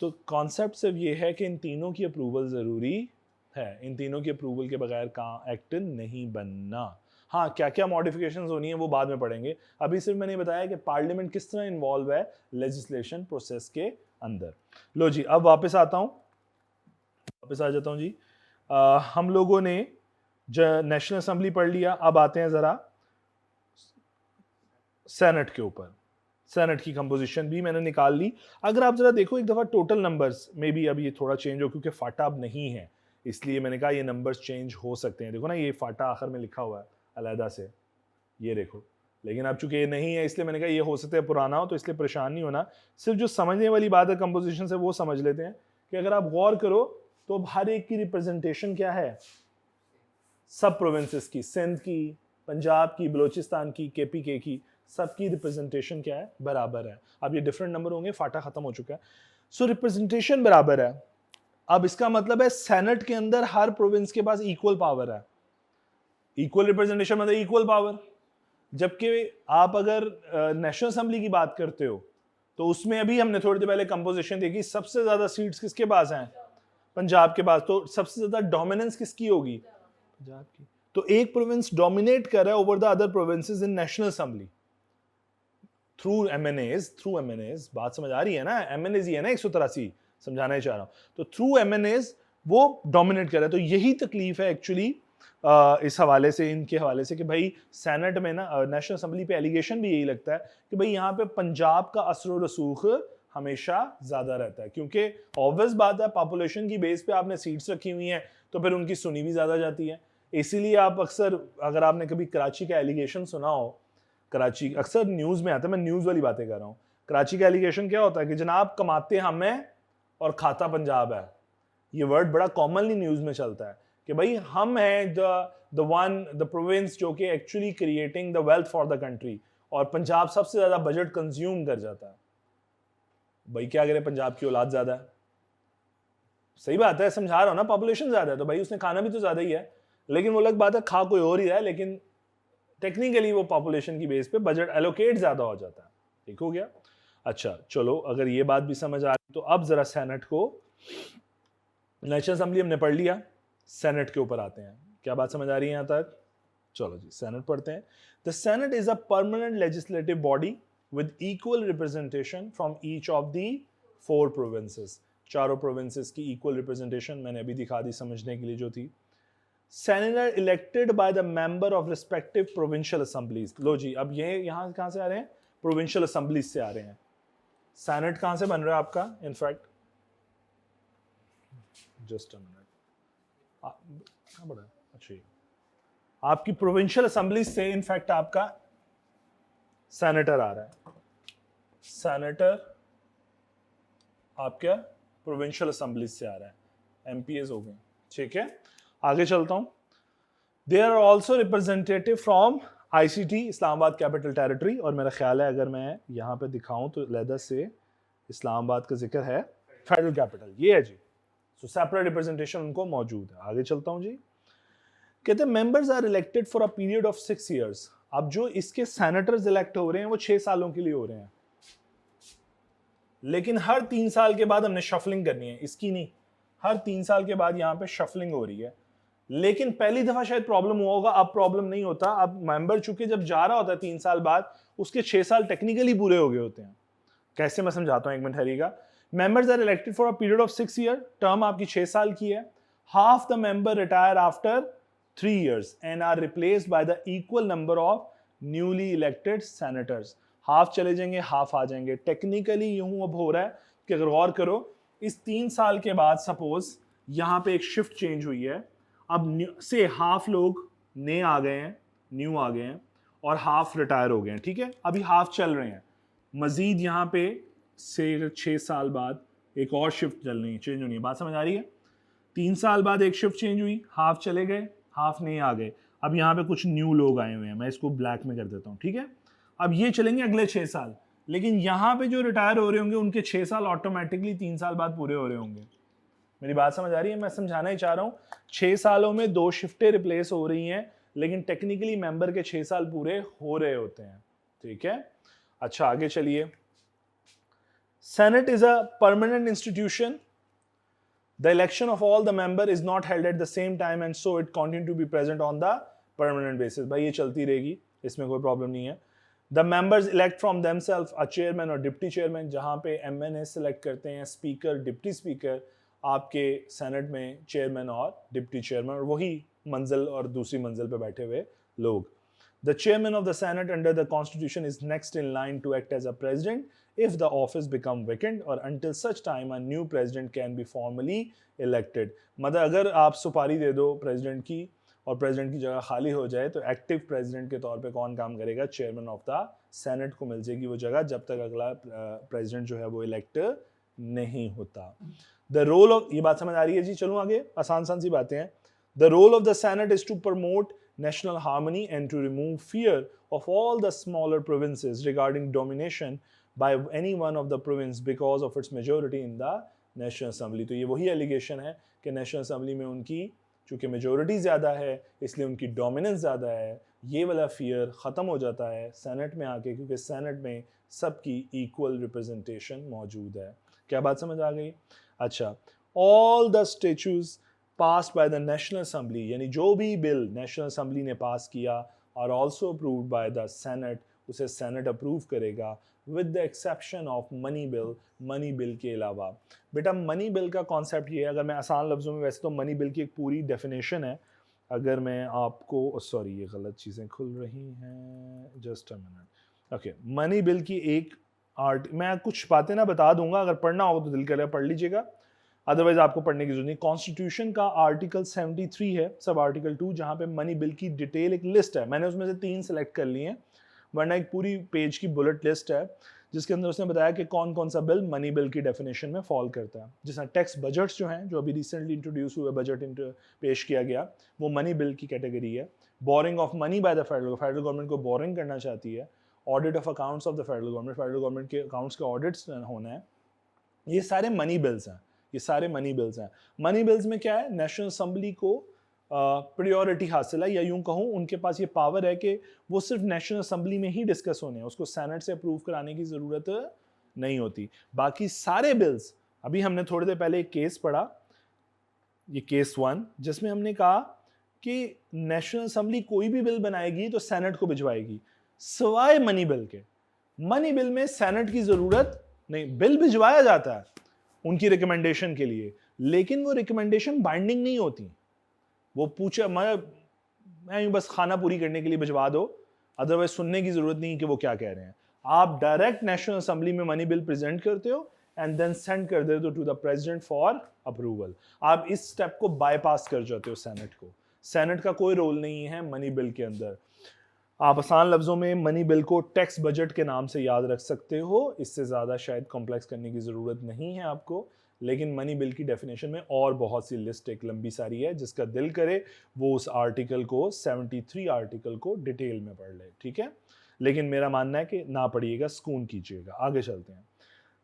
तो कॉन्सेप्ट सिर्फ ये है कि इन तीनों की अप्रूवल ज़रूरी है, इन तीनों की अप्रूवल के बगैर का एक्ट नहीं बनना। हाँ, क्या क्या मॉडिफिकेशंस होनी है वो बाद में पढ़ेंगे, अभी सिर्फ मैंने बताया कि पार्लियामेंट किस तरह इन्वॉल्व है लेजिस्लेशन प्रोसेस के अंदर। लो जी, अब वापस आता हूँ, वापस आ जाता हूँ जी। हम लोगों ने नेशनल असेंबली पढ़ लिया, अब आते हैं ज़रा सेनेट के ऊपर। सेनेट की कंपोजिशन भी मैंने निकाल ली। अगर आप जरा देखो एक दफ़ा टोटल नंबर्स में भी अब ये थोड़ा चेंज हो, क्योंकि फाटा अब नहीं है, इसलिए मैंने कहा ये नंबर्स चेंज हो सकते हैं। देखो ना, ये फाटा आखिर में लिखा हुआ है अलहदा से, ये देखो, लेकिन अब चूंकि ये नहीं है इसलिए मैंने कहा ये हो सकता है पुराना हो, तो इसलिए परेशान नहीं होना। सिर्फ जो समझने वाली बात है कंपोजिशन से वो समझ लेते हैं कि अगर आप गौर करो तो हर एक की रिप्रेजेंटेशन क्या है, सब प्रोविंसेस की, सिंध की, पंजाब की, बलोचिस्तान की, KPK की, सबकी रिप्रेजेंटेशन क्या है, बराबर है। अब ये डिफरेंट नंबर होंगे, फाटा खत्म हो चुका है, सो रिप्रेजेंटेशन बराबर है। अब इसका मतलब है सेनेट के अंदर हर प्रोविंस के पास इक्वल पावर है। इक्वल रिप्रेजेंटेशन मतलब इक्वल पावर। जबकि आप अगर नेशनल असेंबली की बात करते हो तो उसमें अभी हमने थोड़ी देर पहले कंपोजिशन देखी, सबसे ज्यादा सीट्स किसके पास हैं, पंजाब के पास। तो सबसे ज्यादा डोमिनेंस किसकी होगी, पंजाब की। तो एक प्रोविंस डोमिनेट कर रहा है over the other provinces in national assembly through MNAs. बात समझ आ रही है ना, एमएनएज ही है ना 183, समझाना ही चाह रहा हूं। तो थ्रू एमएनएज वो डोमिनेट कर रहा है। तो यही तकलीफ है एक्चुअली इस हवाले से, इनके हवाले से, कि भाई सेनेट में ना, नेशनल असेंबली पे एलिगेशन भी यही लगता है कि भाई यहाँ पे पंजाब का असर व रसूख हमेशा ज्यादा रहता है, क्योंकि ऑब्वियस बात है पॉपुलेशन की बेस पे आपने सीट्स रखी हुई हैं तो फिर उनकी सुनी भी ज्यादा जाती है। इसीलिए आप अक्सर, अगर आपने कभी कराची का एलिगेशन सुना हो, कराची अक्सर न्यूज में आता है, मैं न्यूज वाली बातें कर रहा हूँ। कराची का एलिगेशन क्या होता है कि जनाब कमाते हम हैं और खाता पंजाब है। ये वर्ड बड़ा कॉमनली न्यूज में चलता है कि भाई हम हैं द प्रोविंस जो कि actually creating the wealth for the country, और पंजाब सबसे ज्यादा बजट कंज्यूम कर जाता है। भाई क्या करें, पंजाब की औलाद ज्यादा है, सही बात है, समझा रहा हूं ना, पॉपुलेशन ज्यादा है तो भाई उसने खाना भी तो ज्यादा ही है, लेकिन वो अलग बात है खा कोई और ही रहा है, लेकिन टेक्निकली वो पॉपुलेशन की बेस पे बजट एलोकेट ज्यादा हो जाता है। ठीक हो गया। अच्छा चलो, अगर ये बात भी समझ आ रही तो अब जरा सेनेट को, नेशनल असेंबली हमने पढ़ लिया, सेनेट के ऊपर आते हैं। क्या बात समझ आ रही है यहां तक? चलो जी, सेनेट पढ़ते हैं। The senate is a permanent legislative body with equal representation from each of the 4 provinces. चारों प्रोविंसेस की इक्वल रिप्रेजेंटेशन मैंने अभी दिखा दी समझने के लिए जो थी। Senator elected by the member of respective provincial assemblies. लो जी, अब ये यहां कहां से आ रहे हैं, प्रोविंशियल असेंबलीज से आ रहे हैं। सेनेट कहां से बन रहा है आपका, इनफैक्ट जस्ट अ मिनट, कहां बड़ा, अच्छा आपकी प्रोविंशियल असेंबली से इनफैक्ट आपका सेनेटर आ रहा है। सेनेटर आपका प्रोविंशियल असेंबली से आ रहा है, MPs हो गए। ठीक है, आगे चलता हूं। There are also representative from ICT, Islamabad capital territory, और मेरा ख्याल है अगर मैं यहाँ पे दिखाऊं तो लहदा से इस्लामाबाद का जिक्र है, फेडरल कैपिटल ये है जी। सो सेपरेट रिप्रेजेंटेशन उनको मौजूद है। आगे चलता हूं जी। कहते हैं members are elected for a period of 6 years. अब जो इसके सेनेटर्स इलेक्ट हो रहे हैं वो 6 सालों के लिए हो रहे हैं, लेकिन हर 3 साल के बाद हमने शफलिंग करनी है, इसकी नहीं, हर 3 साल के बाद यहाँ पे शफलिंग हो रही है। लेकिन पहली दफा शायद प्रॉब्लम हुआ होगा, अब प्रॉब्लम नहीं होता। अब मेंबर चूंकि जब जा रहा होता है 3 साल बाद, उसके 6 साल टेक्निकली पूरे हो गए होते हैं। कैसे, मैं समझाता हूं, एक मिनट ठहरिएगा। Members are elected for a period of 6 year, term आपकी 6 साल की है। Half the member retire after 3 years and are replaced by the equal number of newly elected senators। Half चले जाएंगे, हाफ आ जाएंगे। टेक्निकली यूं अब हो रहा है कि अगर गौर करो, इस 3 साल के बाद सपोज यहां पे एक शिफ्ट चेंज हुई है, अब से हाफ लोग नए आ गए हैं, न्यू आ गए हैं, और हाफ रिटायर हो गए हैं। ठीक है, अभी हाफ चल रहे हैं, मजीद यहां पे से 6 साल बाद एक और शिफ्ट चल रही है, चेंज होनी है। बात समझ आ रही है? 3 साल बाद एक शिफ्ट चेंज हुई, हाफ चले गए, हाफ नहीं आ गए, अब यहाँ पे कुछ न्यू लोग आए हुए हैं, मैं इसको ब्लैक में कर देता हूँ। ठीक है, अब ये चलेंगे अगले 6 साल, लेकिन यहाँ पे जो रिटायर हो रहे होंगे उनके 6 साल ऑटोमेटिकली 3 साल बाद पूरे हो रहे होंगे। मेरी बात समझ आ रही है? मैं समझाना ही चाह रहा हूँ 6 सालों में 2 शिफ्टें रिप्लेस हो रही हैं, लेकिन टेक्निकली मेंबर के 6 साल पूरे हो रहे होते हैं, ठीक है। अच्छा आगे चलिए। Senate is a permanent institution. The election of all the member is not held at the same time and so it continue to be present on the permanent basis. भाई ये चलती रहेगी, इसमें कोई प्रॉब्लम नहीं है. The members elect from themselves a chairman और deputy chairman, जहाँ पे MNA सेलेक्ट करते हैं स्पीकर, डिप्टी स्पीकर, आपके सेनेट में चेयरमैन और डिप्टी चेयरमैन, और वही मंजिल और दूसरी मंजिल पे बैठे हुए लोग. The chairman of the Senate under the Constitution is next in line to act as a president if the office become vacant or until such time a new president can be formally elected. मतलब अगर आप सुपारी दे दो president की और president की जगह खाली हो जाए तो एक्टिव प्रेसिडेंट के तौर पे कौन काम करेगा? चेयरमैन ऑफ द सेनेट को मिल जाएगी वो जगह जब तक अगला प्रेसिडेंट जो है वो इलेक्ट नहीं होता. द रोल ऑफ, ये बात समझ आ रही है जी? चलो आगे, आसान सी बातें हैं. The role of the senate is to promote national harmony and to remove fear of all the smaller provinces regarding domination by any one of the province because of its majority in the National Assembly. तो ये वही allegation है कि national assembly में उनकी चूंकि majority ज़्यादा है इसलिए उनकी डोमिनेंस ज़्यादा है. ये वाला फियर ख़त्म हो जाता है सेनेट में आके, क्योंकि सेनेट में सबकी इक्वल रिप्रेजेंटेशन मौजूद है. क्या बात समझ आ गई? अच्छा, all the statues passed by the National Assembly, यानी जो भी बिल नेशनल असेंबली ने पास किया और also approved by the senate, उसे सेनेट अप्रूव करेगा with the exception of money bill. Money bill के अलावा बेटा मनी बिल का कॉन्सेप्ट ये है, अगर मैं आसान लफ्ज़ों में, वैसे तो मनी बिल की एक पूरी डेफिनेशन है, अगर मैं आपको, सॉरी ये गलत चीज़ें खुल रही हैं, just a minute. Okay, money bill की एक मैं कुछ बातें ना बता दूंगा, अगर पढ़ना हो तो दिल करे पढ़ लीजिएगा, अदरवाइज आपको पढ़ने की जरूरत नहीं. कॉन्स्टिट्यूशन का आर्टिकल 73 है, सब आर्टिकल 2, जहां पे मनी बिल की डिटेल एक लिस्ट है. मैंने उसमें से 3 सेलेक्ट कर लिए हैं, वरना एक पूरी पेज की बुलेट लिस्ट है जिसके अंदर उसने बताया कि कौन कौन सा बिल मनी बिल की डेफिनेशन में फॉल करता है. जिस टैक्स बजट्स जो हैं, जो अभी रिसेंटली इंट्रोड्यूस हुए बजट पेश किया गया, वो मनी बिल की कैटेगरी है. Borrowing of money by the federal government को बोरिंग करना चाहती है. Audit of accounts of the federal government के अकाउंट्स के ऑडिट्स होना है. ये सारे मनी बिल्स हैं, ये सारे मनी बिल्स हैं. मनी बिल्स में क्या है? नेशनल असेंबली को प्रायोरिटी हासिल है, या यूं कहूं उनके पास ये पावर है कि वो सिर्फ नेशनल असेंबली में ही डिस्कस होने हैं, उसको सेनेट से अप्रूव कराने की ज़रूरत नहीं होती. बाकी सारे बिल्स, अभी हमने थोड़ी देर पहले एक केस पढ़ा, ये केस 1, जिसमें हमने कहा कि नेशनल असेंबली कोई भी बिल बनाएगी तो सेनेट को भिजवाएगी, सिवाय मनी बिल के. मनी बिल में सेनेट की ज़रूरत नहीं, बिल भिजवाया जाता है उनकी रिकमेंडेशन के लिए, लेकिन वो रिकमेंडेशन बाइंडिंग नहीं होती. वो पूछा मैं बस खाना पूरी करने के लिए भिजवा दो, अदरवाइज सुनने की जरूरत नहीं कि वो क्या कह रहे हैं. आप डायरेक्ट नेशनल असेंबली में मनी बिल प्रेजेंट करते हो एंड देन सेंड कर देते हो to the president for approval. आप इस स्टेप को बाईपास कर जाते हो सेनेट को. सेनेट का कोई रोल नहीं है मनी बिल के अंदर. आप आसान लफ्जों में मनी बिल को टैक्स बजट के नाम से याद रख सकते हो, इससे ज़्यादा शायद कॉम्प्लेक्स करने की ज़रूरत नहीं है आपको. लेकिन मनी बिल की डेफिनेशन में और बहुत सी लिस्ट एक लंबी सारी है, जिसका दिल करे वो उस आर्टिकल को 73 आर्टिकल को डिटेल में पढ़ ले, ठीक है. लेकिन मेरा मानना है कि ना पढ़िएगा, सुकून कीजिएगा. आगे चलते हैं.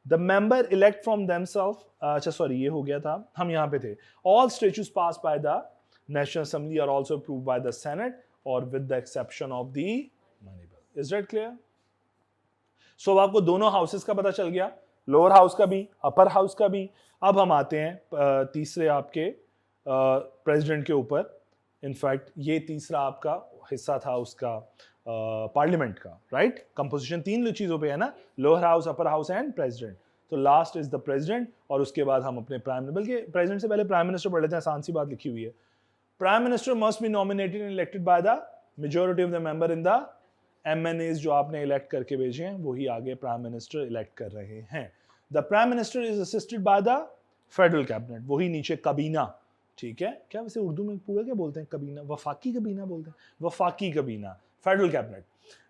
The member elect from themselves, अच्छा सॉरी ये हो गया था, हम यहाँ पे थे. All statutes passed by the national assembly are also approved by the senate और with the exception of the money bill. Is that clear? So आपको दोनों हाउसेस का पता चल गया, लोअर हाउस का भी, अपर हाउस का भी. अब हम आते हैं तीसरे आपके प्रेसिडेंट के ऊपर. इनफैक्ट ये तीसरा आपका हिस्सा था उसका पार्लियामेंट का, राइट. कंपोजिशन 3 चीजों पे है ना, lower house, upper house and president. तो लास्ट इज द प्रेसिडेंट और उसके बाद हम अपने प्राइम मिनिस्टर, बल्कि प्रेसिडेंट से पहले प्राइम मिनिस्टर पढ़ लेते हैं, आसान सी बात लिखी हुई है. Prime minister must be nominated and elected by the majority of the member in the MNAs जो आपने इलेक्ट करके भेजे हैं वही आगे प्राइम मिनिस्टर इलेक्ट कर रहे हैं. The prime minister is assisted by the federal cabinet, वही नीचे कबीना, ठीक है. क्या वैसे उर्दू में पूरा क्या बोलते हैं? कबीना, वफाकी कबीना बोलते हैं, वफाकी कबीना, federal cabinet.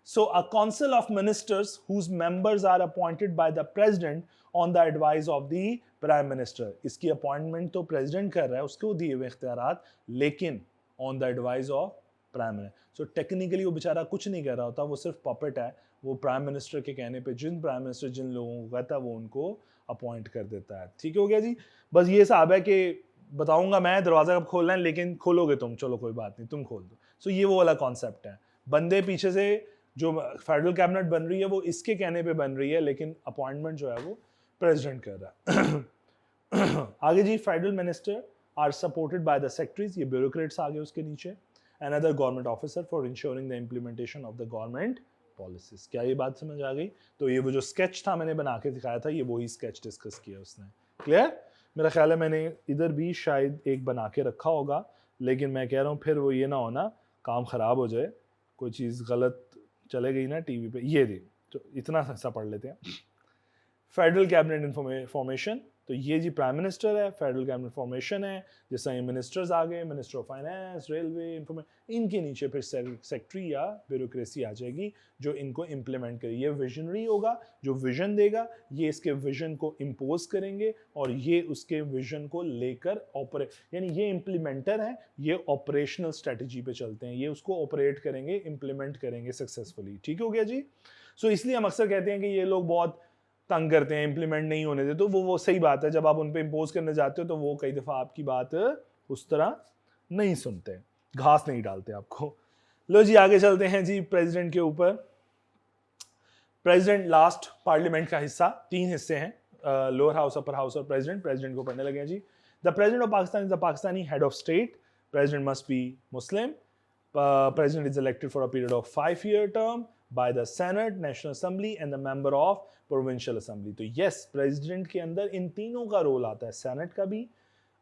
So a council of ministers whose members are appointed by the president on the advice of the prime minister. इसकी अपॉइंटमेंट तो प्रेसिडेंट कर रहा है, उसको दिए हुए इख्तियारात, लेकिन on the advice of prime minister. So technically वो बेचारा कुछ नहीं कर रहा होता, वो सिर्फ पपेट है, वो प्राइम मिनिस्टर के कहने पे जिन प्राइम मिनिस्टर जिन लोगों को कहता है वो उनको अपॉइंट कर देता है। ठीक हो गया जी। बस ये हिसाब है कि बताऊंगा मैं दरवाजा कब खोलना है, लेकिन खोलोगे तुम, चलो कोई बात नहीं, तुम खोल दो। सो ये वो वाला कॉन्सेप्ट है। बंदे पीछे से जो फेडरल कैबिनेट बन रही है वो इसके कहने पे बन रही है, लेकिन अपॉइंटमेंट जो है वो प्रेसिडेंट कर रहा है। आगे जी, federal minister are supported by the secretaries, ये ब्यूरोक्रेट्स आगे उसके नीचे, and other government officer for ensuring the implementation of the government policies. क्या ये बात समझ आ गई? तो ये वो जो स्केच था मैंने बना के दिखाया था, ये वही स्केच डिस्कस किया उसने। क्लियर? मेरा ख्याल है मैंने इधर भी शायद एक बना के रखा होगा, लेकिन मैं कह रहा हूँ फिर वो ये ना होना काम खराब हो जाए, कोई चीज़ गलत चले गई ना टीवी पे। ये दे, तो इतना सा पढ़ लेते हैं। फेडरल कैबिनेट फॉर्मेशन, तो ये जी प्राइम मिनिस्टर है, फेडरल कैबिनेट फॉर्मेशन है, जैसा ये मिनिस्टर्स आ गए, minister of finance, railway, information, इनके नीचे फिर सेक्रेटरी या ब्यूरोक्रेसी आ जाएगी जो इनको इम्प्लीमेंट करे। ये विजनरी होगा, जो विजन देगा, ये इसके विजन को इम्पोज करेंगे और ये उसके विजन को लेकर ऑपरेट, यानी ये इम्प्लीमेंटर है, ये ऑपरेशनल स्ट्रेटजी पे चलते हैं, ये उसको ऑपरेट करेंगे, इम्प्लीमेंट करेंगे सक्सेसफुली। ठीक हो गया जी। सो इसलिए हम अक्सर कहते हैं कि ये लोग बहुत तंग करते हैं, इंप्लीमेंट नहीं होने देते, तो वो सही बात है। जब आप उन पे इम्पोज करने जाते हो तो वो कई दफ़ा आपकी बात उस तरह नहीं सुनते, घास नहीं डालते आपको। लो जी आगे चलते हैं जी प्रेसिडेंट के ऊपर। प्रेसिडेंट लास्ट पार्लियामेंट का हिस्सा, 3 हिस्से हैं, लोअर हाउस, अपर हाउस और प्रेसिडेंट। प्रेसिडेंट को पढ़ने लगे हैं जी। The president of Pakistan is the Pakistani head of state. President must be Muslim. President is elected for a period of 5-year term by the Senate, National Assembly and the member of Provincial Assembly. तो yes, president के अंदर इन तीनों का role आता है, senate का भी,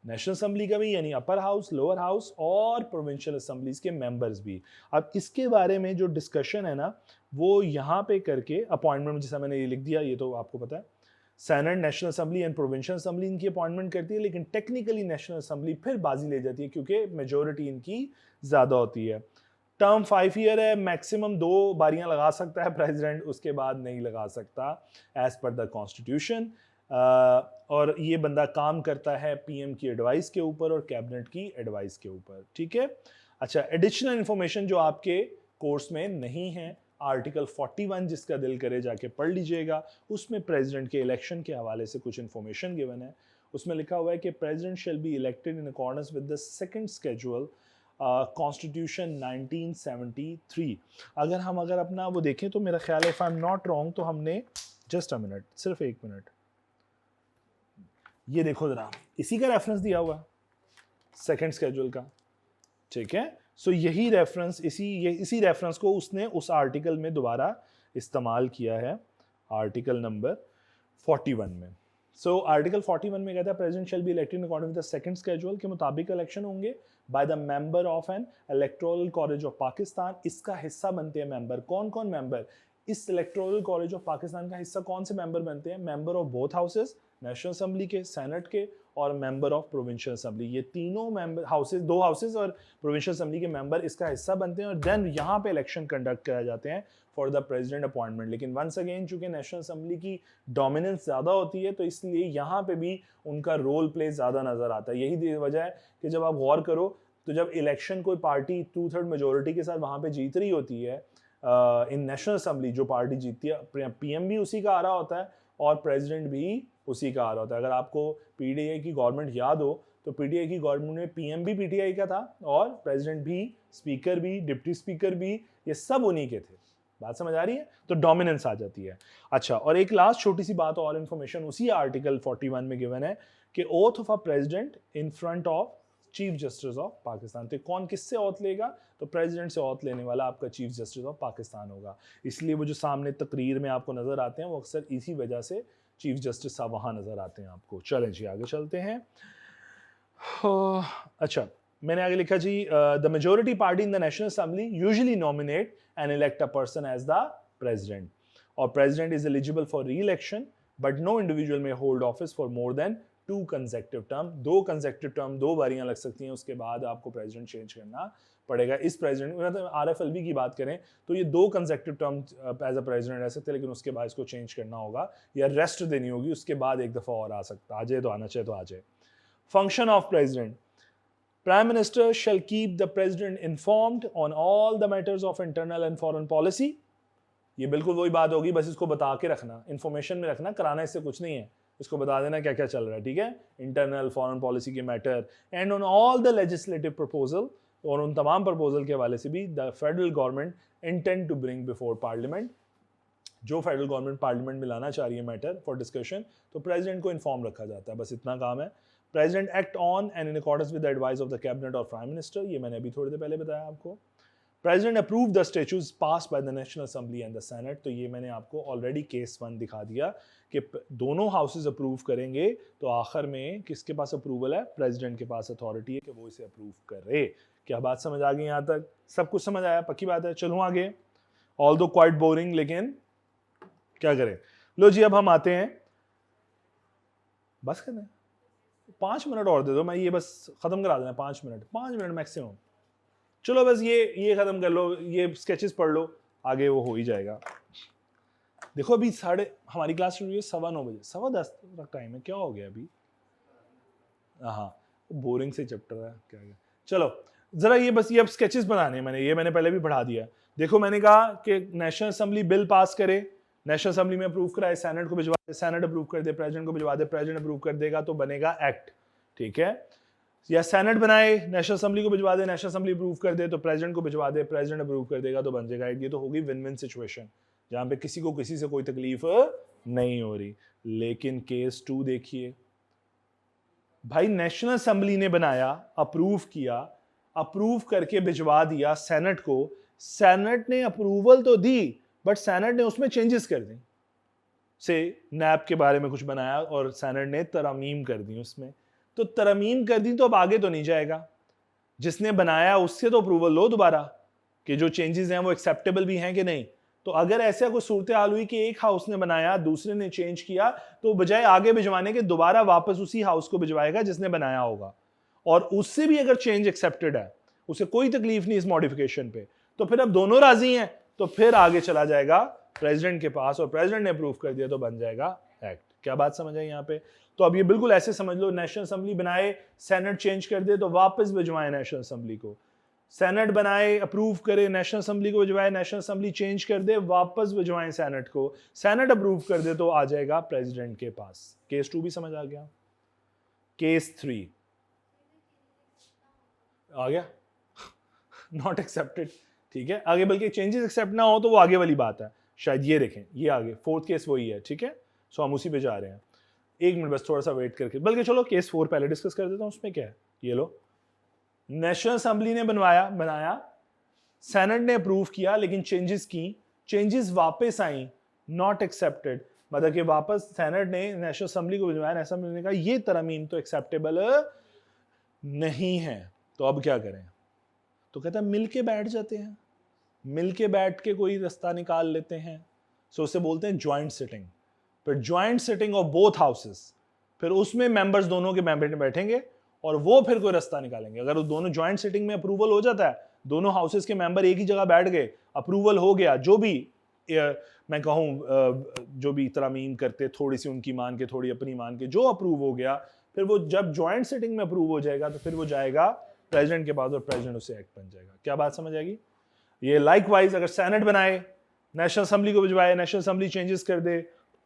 national assembly का भी, यानी अपर हाउस, लोअर हाउस और प्रोविंशियल असेंबलीज के मेंबर्स भी। अब इसके बारे में जो डिस्कशन है ना, वो यहाँ पे करके अपॉइंटमेंट, जैसा मैंने ये लिख दिया, ये तो आपको पता है, senate, national assembly and provincial assembly इनकी अपॉइंटमेंट करती है, लेकिन टेक्निकली नेशनल असेंबली फिर बाजी ले जाती है क्योंकि मेजोरिटी इनकी ज़्यादा होती है। टर्म 5 ईयर है, मैक्सिमम 2 बारियां लगा सकता है प्रेसिडेंट, उसके बाद नहीं लगा सकता एज पर द कॉन्स्टिट्यूशन। और ये बंदा काम करता है पीएम की एडवाइस के ऊपर और कैबिनेट की एडवाइस के ऊपर। ठीक है। अच्छा, एडिशनल इंफॉर्मेशन जो आपके कोर्स में नहीं है, आर्टिकल 41 जिसका दिल करे जाके पढ़ लीजिएगा, उसमें प्रेसिडेंट के इलेक्शन के हवाले से कुछ इंफॉर्मेशन गिवन है। उसमें लिखा हुआ है कि president shall be elected in accordance with the second schedule constitution 1973। अगर अपना वो देखें तो मेरा ख्याल है, if I am not wrong, तो हमने जस्ट अ मिनट, सिर्फ 1 मिनट, ये देखो जरा, इसी का रेफरेंस दिया हुआ है सेकंड स्केड्यूल का। ठीक है। सो यही रेफरेंस, इसी रेफरेंस को उसने उस आर्टिकल में दोबारा इस्तेमाल किया है, आर्टिकल नंबर 41 में। सो आर्टिकल 41 में कहता है president shall be elected in according with the second schedule, के मुताबिक इलेक्शन होंगे bye the member of N electoral college of Pakistan. इसका हिस्सा बनते हैं मेंबर, कौन कौन मेंबर? इस इलेक्टोरल कॉलेज ऑफ पाकिस्तान का हिस्सा कौन से मेंबर बनते हैं? Member of both houses, national assembly के, सेनेट के, और मेंबर ऑफ प्रोविंशियल असेंबली। ये तीनों मेंबर हाउसेस, 2 हाउसेस और प्रोविंशियल असेंबली के मेंबर इसका हिस्सा बनते हैं और देन यहाँ पे इलेक्शन कंडक्ट कराए जाते हैं फॉर द प्रेसिडेंट अपॉइंटमेंट। लेकिन वंस अगेन चूंकि नेशनल असेंबली की डोमिनेंस ज़्यादा होती है, तो इसलिए यहाँ पे भी उनका रोल प्ले ज़्यादा नज़र आता है। यही वजह है कि जब आप गौर करो तो जब इलेक्शन कोई पार्टी 2/3 मेजोरिटी के साथ वहाँ पे जीत रही होती है इन नेशनल असेंबली, जो पार्टी जीतती है, पीएम भी उसी का आ रहा होता है और प्रेसिडेंट भी उसी का आ रहा होता है। अगर आपको पीडीआई की गवर्नमेंट याद हो तो पीडीआई की गवर्नमेंट में पीएम भी पीटीआई का था और प्रेसिडेंट भी, स्पीकर भी, डिप्टी स्पीकर भी, ये सब उन्हीं के थे। बात समझ आ रही है? तो डोमिनेंस आ जाती है। अच्छा, और एक लास्ट छोटी सी बात और इंफॉर्मेशन उसी आर्टिकल 41 में गिवन है कि oath of a president in front of chief justice of Pakistan. तो कौन किससे औथ लेगा? तो प्रेसिडेंट से औथ लेने वाला आपका चीफ जस्टिस ऑफ पाकिस्तान होगा। इसलिए वो जो सामने तकरीर में आपको नजर आते हैं वो अक्सर इसी वजह से चीफ जस्टिस साहब वहां नजर आते हैं आपको। चलें जी आगे चलते हैं। अच्छा, मैंने आगे लिखा जी, the majority party in the national assembly usually nominate and elect a person as the president, और president is eligible for reelection but no individual may hold office for more than 2 consecutive term. 2 consecutive term, 2 बारियां लग सकती हैं, उसके बाद आपको president change करना पड़ेगा। इस प्रेसिडेंट, मतलब आरएफएलबी की बात करें तो ये 2 consecutive term as a president रह सकते हैं, लेकिन उसके बाद इसको चेंज करना होगा या रेस्ट देनी होगी, उसके बाद एक दफ़ा और आ सकता, आ जाए तो आना चाहिए तो आ जाए। Function of president, Prime Minister shall keep the President informed on all the matters of internal and foreign policy. ये बिल्कुल वही बात होगी, बस इसको बता के रखना, इंफॉर्मेशन में रखना, कराना इससे कुछ नहीं है, इसको बता देना क्या क्या चल रहा है, ठीक है। इंटरनल फॉरेन पॉलिसी के matter and on all the legislative proposal, और उन तमाम प्रपोजल के हवाले से भी the federal government intend to bring before parliament, जो फेडरल गवर्नमेंट पार्लियामेंट में लाना चाह रही है मैटर फॉर डिस्कशन, तो प्रेसिडेंट को इन्फॉर्म रखा जाता है, बस इतना काम है। President act on and in accordance with the advice of the cabinet और प्राइम मिनिस्टर, ये मैंने अभी थोड़ी देर पहले बताया आपको। President approve the statues passed by the national assembly and the senate, तो ये मैंने आपको ऑलरेडी केस 1 दिखा दिया कि दोनों हाउसेज अप्रूव करेंगे तो आखिर में किसके पास अप्रूवल है, प्रेसिडेंट के पास अथॉरिटी है कि वो इसे अप्रूव करे। क्या बात समझ आ गई? यहाँ तक सब कुछ समझ आया? पक्की बात है। चलो आगे, ऑल दो क्वाइट बोरिंग, लेकिन क्या करें। लो जी, अब हम आते हैं, बस कर दें 5 मिनट और दे दो, मैं ये बस खत्म करा देना, 5 मिनट मैक्सिमम। चलो बस ये खत्म कर लो, ये स्केचेस पढ़ लो, आगे वो हो ही जाएगा। देखो अभी हमारी क्लास शुरू हुई है 9:15 बजे, 10:15 तक टाइम है, क्या हो गया अभी? हाँ, बोरिंग से चैप्टर है क्या गया। चलो जरा ये बस ये अब स्केचेस बनाने हैं, मैंने पहले भी पढ़ा दिया। देखो मैंने कहा कि नेशनल असेंबली बिल पास करे, नेशनल असेंबली में अप्रूव कराए, सेनेट को भिजवा दे, सेनेट अप्रूव कर दे, प्रेसिडेंट को भिजवा दे, प्रेसिडेंट अप्रूव कर देगा तो बनेगा एक्ट, ठीक है। या सेनेट बनाए, नेशनल असेंबली को भिजवा दे, नेशनल असेंबली अप्रूव कर दे, तो प्रेसिडेंट को भिजवा दे, प्रेसिडेंट अप्रूव कर देगा तो बन जाएगा एक्ट। ये तो होगी विन विन सिचुएशन, जहां पे किसी को किसी से कोई तकलीफ नहीं हो रही। लेकिन केस 2 देखिए भाई, नेशनल असेंबली ने बनाया, अप्रूव किया, अप्रूव करके भिजवा दिया सेनेट को, सेनेट ने अप्रूवल तो दी बट सेनेट ने उसमें चेंजेस कर दी, से नैब के बारे में कुछ बनाया और सेनेट ने तरमीम कर दी उसमें, तो तरमीम कर दी तो अब आगे तो नहीं जाएगा। जिसने बनाया उससे तो अप्रूवल लो दोबारा कि जो चेंजेस हैं वो एक्सेप्टेबल भी हैं कि नहीं। तो अगर ऐसा कोई सूरत हाल हुई कि एक हाउस ने बनाया, दूसरे ने चेंज किया, तो बजाय आगे भिजवाने के दोबारा वापस उसी हाउस को भिजवाएगा जिसने बनाया होगा, और उससे भी अगर चेंज एक्सेप्टेड है, उसे कोई तकलीफ नहीं इस मॉडिफिकेशन पे, तो फिर अब दोनों राजी हैं, तो फिर आगे चला जाएगा प्रेसिडेंट के पास, और प्रेसिडेंट ने अप्रूव कर दिया तो बन जाएगा एक्ट। क्या बात समझ आई यहाँ पे? तो अब ये बिल्कुल ऐसे समझ लो, नेशनल असेंबली बनाए, सेनेट चेंज कर दे तो वापस भिजवाए नेशनल असेंबली को, सेनेट बनाए, अप्रूव करे, नेशनल असेंबली को भिजवाए, नेशनल असेंबली चेंज कर दे, वापस भिजवाए सेनेट को, सेनेट अप्रूव कर दे तो आ जाएगा प्रेसिडेंट के पास। केस 2 भी समझ आ गया। केस 3 आ गया नॉट एक्सेप्टेड, ठीक है। आगे बल्कि चेंजेस एक्सेप्ट ना हो तो वो आगे वाली बात है, शायद ये देखें, ये आगे 4th केस वही है, ठीक है। सो हम उसी पे जा रहे हैं। 1 मिनट बस थोड़ा सा वेट करके, बल्कि चलो केस 4 पहले डिस्कस कर देता हूं। उसमें क्या है, ये लो, नेशनल असेंबली ने बनाया, सेनेट ने अप्रूव किया, लेकिन चेंजेस की, चेंजेस वापस आई, नॉट एक्सेप्टेड, मतलब कि वापस सेनेट ने नेशनल असेंबली को भिजवाया, नेशनल असेंबली ने कहा ये तरमीम तो एक्सेप्टेबल नहीं है, तो अब क्या करें? तो कहता है मिलके बैठ जाते हैं, मिलके बैठ के कोई रास्ता निकाल लेते हैं। सो उसे बोलते हैं ज्वाइंट सिटिंग। फिर joint sitting of both houses, फिर उसमें मेंबर्स दोनों के मेंबर बैठेंगे और वो फिर कोई रास्ता निकालेंगे। अगर वो दोनों ज्वाइंट सिटिंग में अप्रूवल हो जाता है, दोनों हाउसेस के मेंबर एक ही जगह बैठ गए, अप्रूवल हो गया, जो भी मैं कहूँ जो भी तरमीम करते, थोड़ी सी उनकी मान के, थोड़ी अपनी मान के, जो अप्रूव हो गया, फिर वो जब ज्वाइंट सिटिंग में अप्रूव हो जाएगा तो फिर वो जाएगा प्रेसिडेंट के पास और प्रेसिडेंट उससे एक्ट बन जाएगा। क्या बात समझ आएगी? ये लाइकवाइज अगर सेनेट बनाए, नेशनल असेंबली को भिजवाए, नेशनल असेंबली चेंजेस कर दे,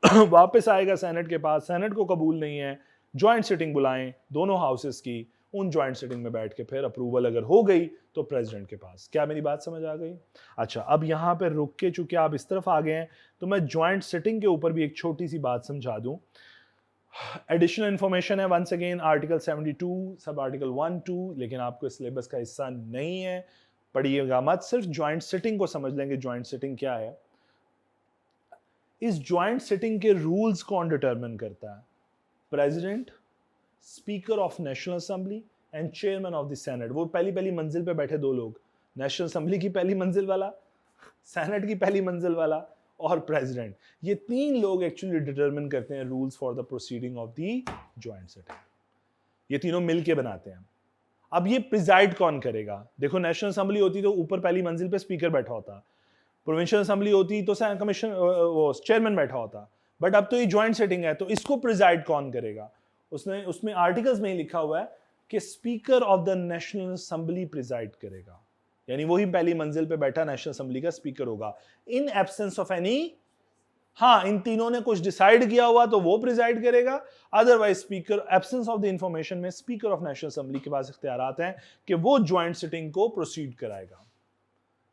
वापस आएगा सेनेट के पास, सेनेट को कबूल नहीं है, ज्वाइंट सिटिंग बुलाएं दोनों हाउसेस की, उन ज्वाइंट सिटिंग में बैठ के फिर अप्रूवल अगर हो गई तो प्रेसिडेंट के पास। क्या मेरी बात समझ आ गई? अच्छा, अब यहां पर रुक के चूंकि आप इस तरफ आ गए हैं तो मैं ज्वाइंट सिटिंग के ऊपर भी एक छोटी सी बात समझा दूं। एडिशनल इंफॉर्मेशन है, once again article 72 sub article 1-2, लेकिन आपको सिलेबस का हिस्सा नहीं है, पढ़िएगा मत, सिर्फ ज्वाइंट सिटिंग को समझ लेंगे। ज्वाइंट सिटिंग क्या है? इस ज्वाइंट सिटिंग के रूल्स कौन डिटरमिन करता है? President, speaker of national assembly and chairman of the senate. वो पहली मंजिल पे बैठे दो लोग, नेशनल असेंबली की पहली मंजिल वाला, सेनेट की पहली मंजिल वाला और प्रेसिडेंट। ये 3 लोग एक्चुअली डिटरमिन करते हैं rules for the proceeding of the joint sitting. ये तीनों मिलके बनाते हैं। अब ये प्रिजाइड कौन करेगा? देखो, नेशनल असेंबली होती तो ऊपर पहली मंजिल पे स्पीकर बैठा होता, प्रोविंशियल असेंबली होती तो कमीशन वो चेयरमैन बैठा होता, बट अब तो ये ज्वाइंट सिटिंग है, तो इसको प्रिजाइड कौन करेगा? उसमें आर्टिकल्स में ही लिखा हुआ है कि speaker of the national assembly preside करेगा। यानी वही पहली मंजिल पे बैठा नेशनल असेंबली का स्पीकर होगा। इन एब्सेंस ऑफ एनी, हाँ इन तीनों ने कुछ डिसाइड किया हुआ तो वो प्रिजाइड करेगा, otherwise speaker, absence of the information में स्पीकर ऑफ नेशनल असेंबली के पास इख्तियारात हैं कि वो ज्वाइंट सिटिंग को प्रोसीड कराएगा।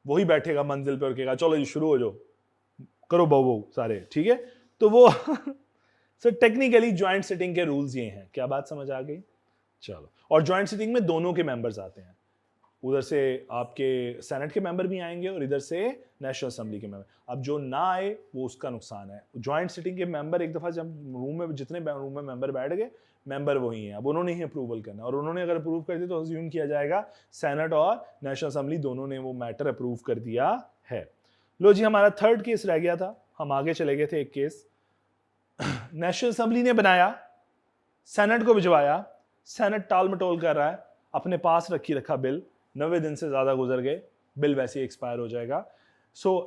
वही बैठेगा मंजिल पे और कहेगा चलो जी शुरू हो जाओ, करो बहु सारे, ठीक है। तो वो सो टेक्निकली ज्वाइंट सिटिंग के रूल्स ये हैं। क्या बात समझ आ गई? चलो, और ज्वाइंट सिटिंग में दोनों के मेंबर्स आते हैं, उधर से आपके सेनेट के मेंबर भी आएंगे और इधर से नेशनल असेंबली के मेंबर। अब जो ना आए वो उसका नुकसान है। ज्वाइंट सिटिंग के मेंबर एक दफा जब रूम में, जितने रूम में मेंबर बैठ गए, मेंबर वही हैं, अब उन्होंने ही अप्रूवल करना, और उन्होंने अगर अप्रूव कर दिया तो अज्यूम किया जाएगा सेनेट और नेशनल असेंबली दोनों ने वो मैटर अप्रूव कर दिया है। लो जी, हमारा थर्ड केस रह गया था, हम आगे चले गए थे। एक केस नेशनल असेंबली ने बनाया, सेनेट को भिजवाया, सेनेट टाल मटोल कर रहा है, अपने पास रखा बिल, 90 दिन से ज्यादा गुजर गए, बिल वैसे ही एक्सपायर हो जाएगा।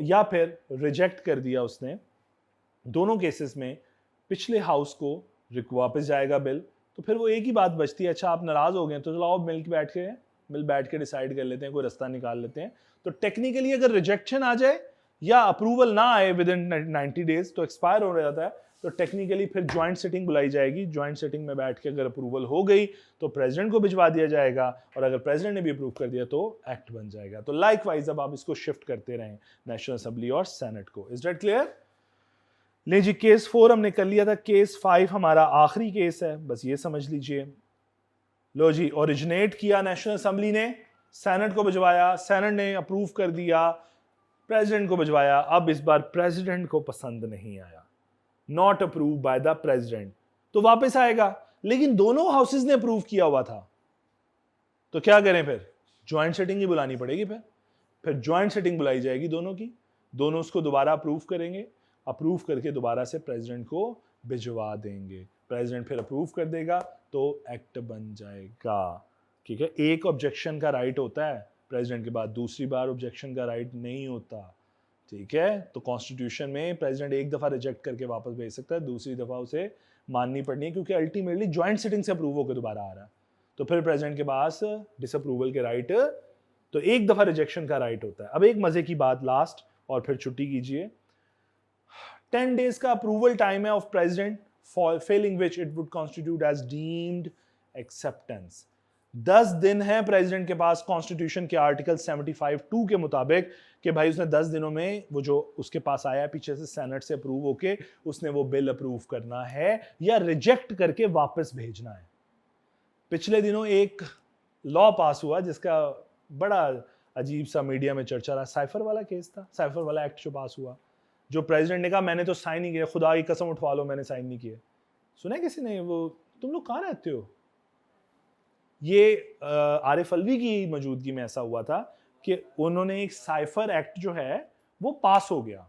या फिर रिजेक्ट कर दिया उसने। दोनों केसेस में पिछले हाउस को वापस जाएगा बिल। तो फिर वो एक ही बात बचती है, अच्छा आप नाराज हो गए तो चलो आओ मिल बैठ के डिसाइड कर लेते हैं, कोई रास्ता निकाल लेते हैं। तो टेक्निकली अगर रिजेक्शन आ जाए या अप्रूवल ना आए विद इन 90 डेज तो एक्सपायर हो जाता है। तो टेक्निकली फिर ज्वाइंट सिटिंग बुलाई जाएगी। ज्वाइंट सिटिंग में बैठ के अगर अप्रूवल हो गई तो प्रेसिडेंट को भिजवा दिया जाएगा, और अगर प्रेसिडेंट ने भी अप्रूव कर दिया तो एक्ट बन जाएगा। तो लाइकवाइज अब आप इसको शिफ्ट करते रहें नेशनल असेंबली और सेनेट को। Is that clear? ले जी, केस 4 हमने कर लिया था, केस 5 हमारा आखिरी केस है, बस ये समझ लीजिए। लो जी, ओरिजिनेट किया नेशनल असेंबली ने, सेनेट को भिजवाया, सेनेट ने अप्रूव कर दिया, प्रेसिडेंट को भिजवाया। अब इस बार प्रेसिडेंट को पसंद नहीं आया, not approve by the president, तो वापस आएगा। लेकिन दोनों हाउसेस ने अप्रूव किया हुआ था, तो क्या करें फिर? ज्वाइंट सिटिंग ही बुलानी पड़ेगी। फिर ज्वाइंट सिटिंग बुलाई जाएगी दोनों की, दोनों उसको दोबारा अप्रूव करेंगे, अप्रूव करके दोबारा से प्रेसिडेंट को भिजवा देंगे। प्रेसिडेंट फिर अप्रूव कर देगा तो एक्ट बन जाएगा। ठीक है, एक ऑब्जेक्शन का राइट होता है प्रेसिडेंट के बाद, दूसरी बार ऑब्जेक्शन का राइट नहीं होता। ठीक है, तो कॉन्स्टिट्यूशन में प्रेसिडेंट एक दफा रिजेक्ट करके वापस भेज सकता है, दूसरी दफा उसे माननी पड़नी है, क्योंकि अल्टीमेटली ज्वाइंट सिटिंग से अप्रूव होकर दोबारा आ रहा है। तो फिर प्रेसिडेंट के पास डिसअप्रूवल के राइट, तो एक दफा रिजेक्शन का राइट होता है। अब एक मजे की बात लास्ट, और फिर छुट्टी कीजिए। 10 days का अप्रूवल टाइम है of president, failing which it would constitute as deemed acceptance. 10 दिन है प्रेसिडेंट के पास कॉन्स्टिट्यूशन के आर्टिकल 75(2) के मुताबिक कि भाई उसने 10 दिनों में वो जो उसके पास आया पीछे से सेनेट से अप्रूव होके, उसने वो बिल अप्रूव करना है या रिजेक्ट करके वापस भेजना है। पिछले दिनों एक लॉ पास हुआ जिसका बड़ा अजीब सा मीडिया में चर्चा रहा, साइफर वाला केस था, साइफर वाला एक्ट जो पास हुआ, जो प्रेसिडेंट ने कहा मैंने तो साइन नहीं किया, खुदा की कसम उठवा लो मैंने साइन नहीं किया। सुना है किसी ने? वो तुम लोग कहाँ रहते हो? ये आरिफ अलवी की मौजूदगी में ऐसा हुआ था कि उन्होंने एक साइफर एक्ट जो है वो पास हो गया,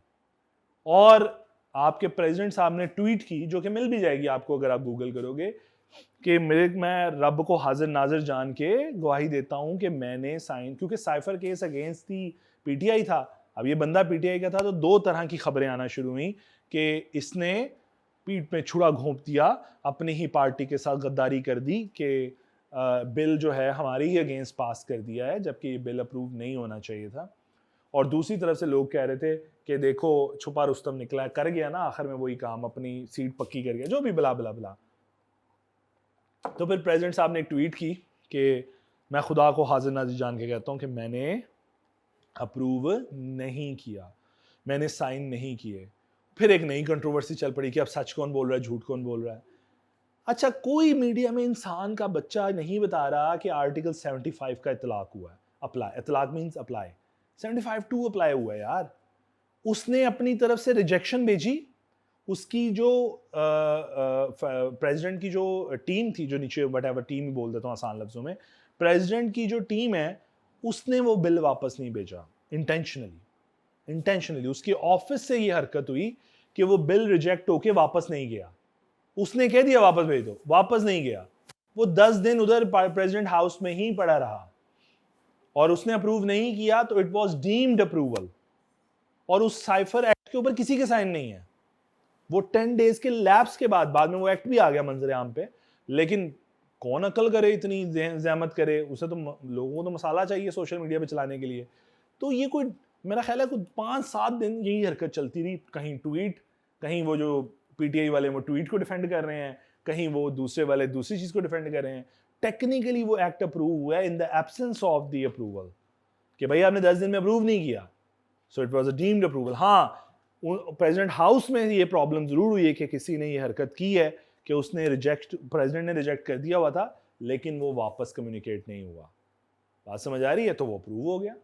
और आपके प्रेसिडेंट साहब ने ट्वीट की, जो कि मिल भी जाएगी आपको अगर आप गूगल करोगे, कि मैं रब को हाजिर नाजिर जान के गवाही देता हूं कि मैंने साइन, क्योंकि साइफर केस अगेंस्ट थी पीटीआई था। अब ये बंदा पीटीआई का था, तो दो तरह की खबरें आना शुरू हुई कि इसने पीठ में छुरा घोंप दिया, अपनी ही पार्टी के साथ गद्दारी कर दी कि बिल जो है हमारे ही अगेंस्ट पास कर दिया है, जबकि ये बिल अप्रूव नहीं होना चाहिए था। और दूसरी तरफ से लोग कह रहे थे कि देखो छुपा रुस्तम निकला, कर गया ना आखिर में वही काम, अपनी सीट पक्की कर गया, जो भी बला बला बला। तो फिर प्रेसिडेंट साहब ने एक ट्वीट की कि मैं खुदा को हाजिर नाजिर जान के कहता हूं कि मैंने अप्रूव नहीं किया, मैंने साइन नहीं किए। फिर एक नई कंट्रोवर्सी चल पड़ी कि अब सच कौन बोल रहा है, झूठ कौन बोल रहा है। अच्छा, कोई मीडिया में इंसान का बच्चा नहीं बता रहा कि आर्टिकल 75 का इतलाक हुआ है, अप्लाई, इतलाक मींस अप्लाई, 75(2) अप्लाई हुआ है यार। उसने अपनी तरफ से रिजेक्शन भेजी, उसकी जो प्रेसिडेंट की जो टीम थी, जो नीचे व्हाटएवर टीम ही बोल देता हूँ आसान लफ्जों में, प्रेसिडेंट की जो टीम है उसने वो बिल वापस नहीं भेजा। इंटेंशनली उसकी ऑफिस से ये हरकत हुई कि वो बिल रिजेक्ट होके वापस नहीं गया। उसने कह दिया वापस भेज दो, वापस नहीं गया। वो 10 दिन उधर प्रेसिडेंट हाउस में ही पड़ा रहा, और उसने अप्रूव नहीं किया, तो इट वाज डीम्ड अप्रूवल, और उस साइफर एक्ट के ऊपर किसी के साइन नहीं है। वो 10 डेज के लैप्स के बाद में वो एक्ट भी आ गया मंजर आम पे, लेकिन कौन अकल करे, इतनी जहमत करे, उसे तो लोगों को तो मसाला चाहिए सोशल मीडिया पे चलाने के लिए। तो ये कोई, मेरा ख्याल है कुछ 5-7 दिन यही हरकत चलती रही, कहीं ट्वीट, कहीं वो जो पीटीआई वाले वो ट्वीट को डिफेंड कर रहे हैं, कहीं वो दूसरे वाले दूसरी चीज को डिफेंड कर रहे हैं। टेक्निकली वो एक्ट अप्रूव हुआ है in the absence of the approval, कि भाई आपने 10 दिन में अप्रूव नहीं किया, so it was a deemed approval. हाँ, प्रेसिडेंट हाउस में ये प्रॉब्लम जरूर हुई है कि किसी ने ये हरकत की है कि उसने प्रेसिडेंट ने रिजेक्ट कर दिया हुआ था, लेकिन वो वापस कम्युनिकेट नहीं हुआ। बात समझ आ रही है? तो वो अप्रूव हो गया।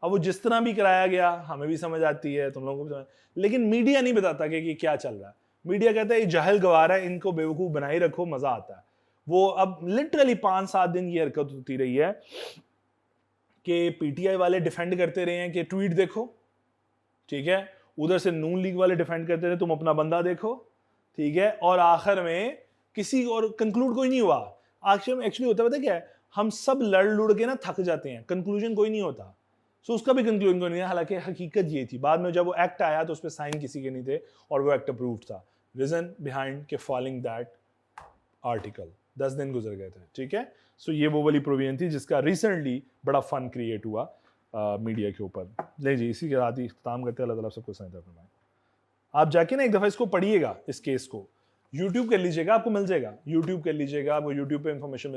अब वो जिस तरह भी कराया गया, हमें भी समझ आती है, तुम लोगों को भी समझ, लेकिन मीडिया नहीं बताता कि क्या चल रहा है। मीडिया कहता है ये जाहिल गवार है, इनको बेवकूफ बनाई रखो, मजा आता है। वो अब लिटरली 5-7 दिन की हरकत होती रही है कि पीटीआई वाले डिफेंड करते रहे हैं कि ट्वीट देखो, ठीक है, उधर से नून लीग वाले डिफेंड करते रहे तुम अपना बंदा देखो, ठीक है, और आखिर में किसी और कंक्लूड कोई नहीं हुआ। आखिर में एक्चुअली होता है क्या है, हम सब लड़ लुड़ के ना थक जाते हैं, कंक्लूजन कोई नहीं होता। सो उसका भी कंक्लूजन कोई नहीं है। हालांकि हकीकत ये थी, बाद में जब वो एक्ट आया तो उस पर साइन किसी के नहीं थे और वो एक्ट अप्रूव्ड था। रीजन बिहाइंड के फॉलोइंग दैट आर्टिकल 10 दिन गुजर गए थे, ठीक है। सो ये वो वाली प्रोविजन थी जिसका रिसेंटली बड़ा फन क्रिएट हुआ मीडिया के ऊपर। ले जी, इसी के साथ ही इख्तिताम करते हैं। अल्लाह ताला सबको सही फरमाए। आप जाके ना एक दफ़ा इसको पढ़िएगा, इस केस को यूट्यूब कर लीजिएगा, आपको मिल जाएगा, यूट्यूब कर लीजिएगा, आपको यूट्यूब पे इंफॉर्मेशन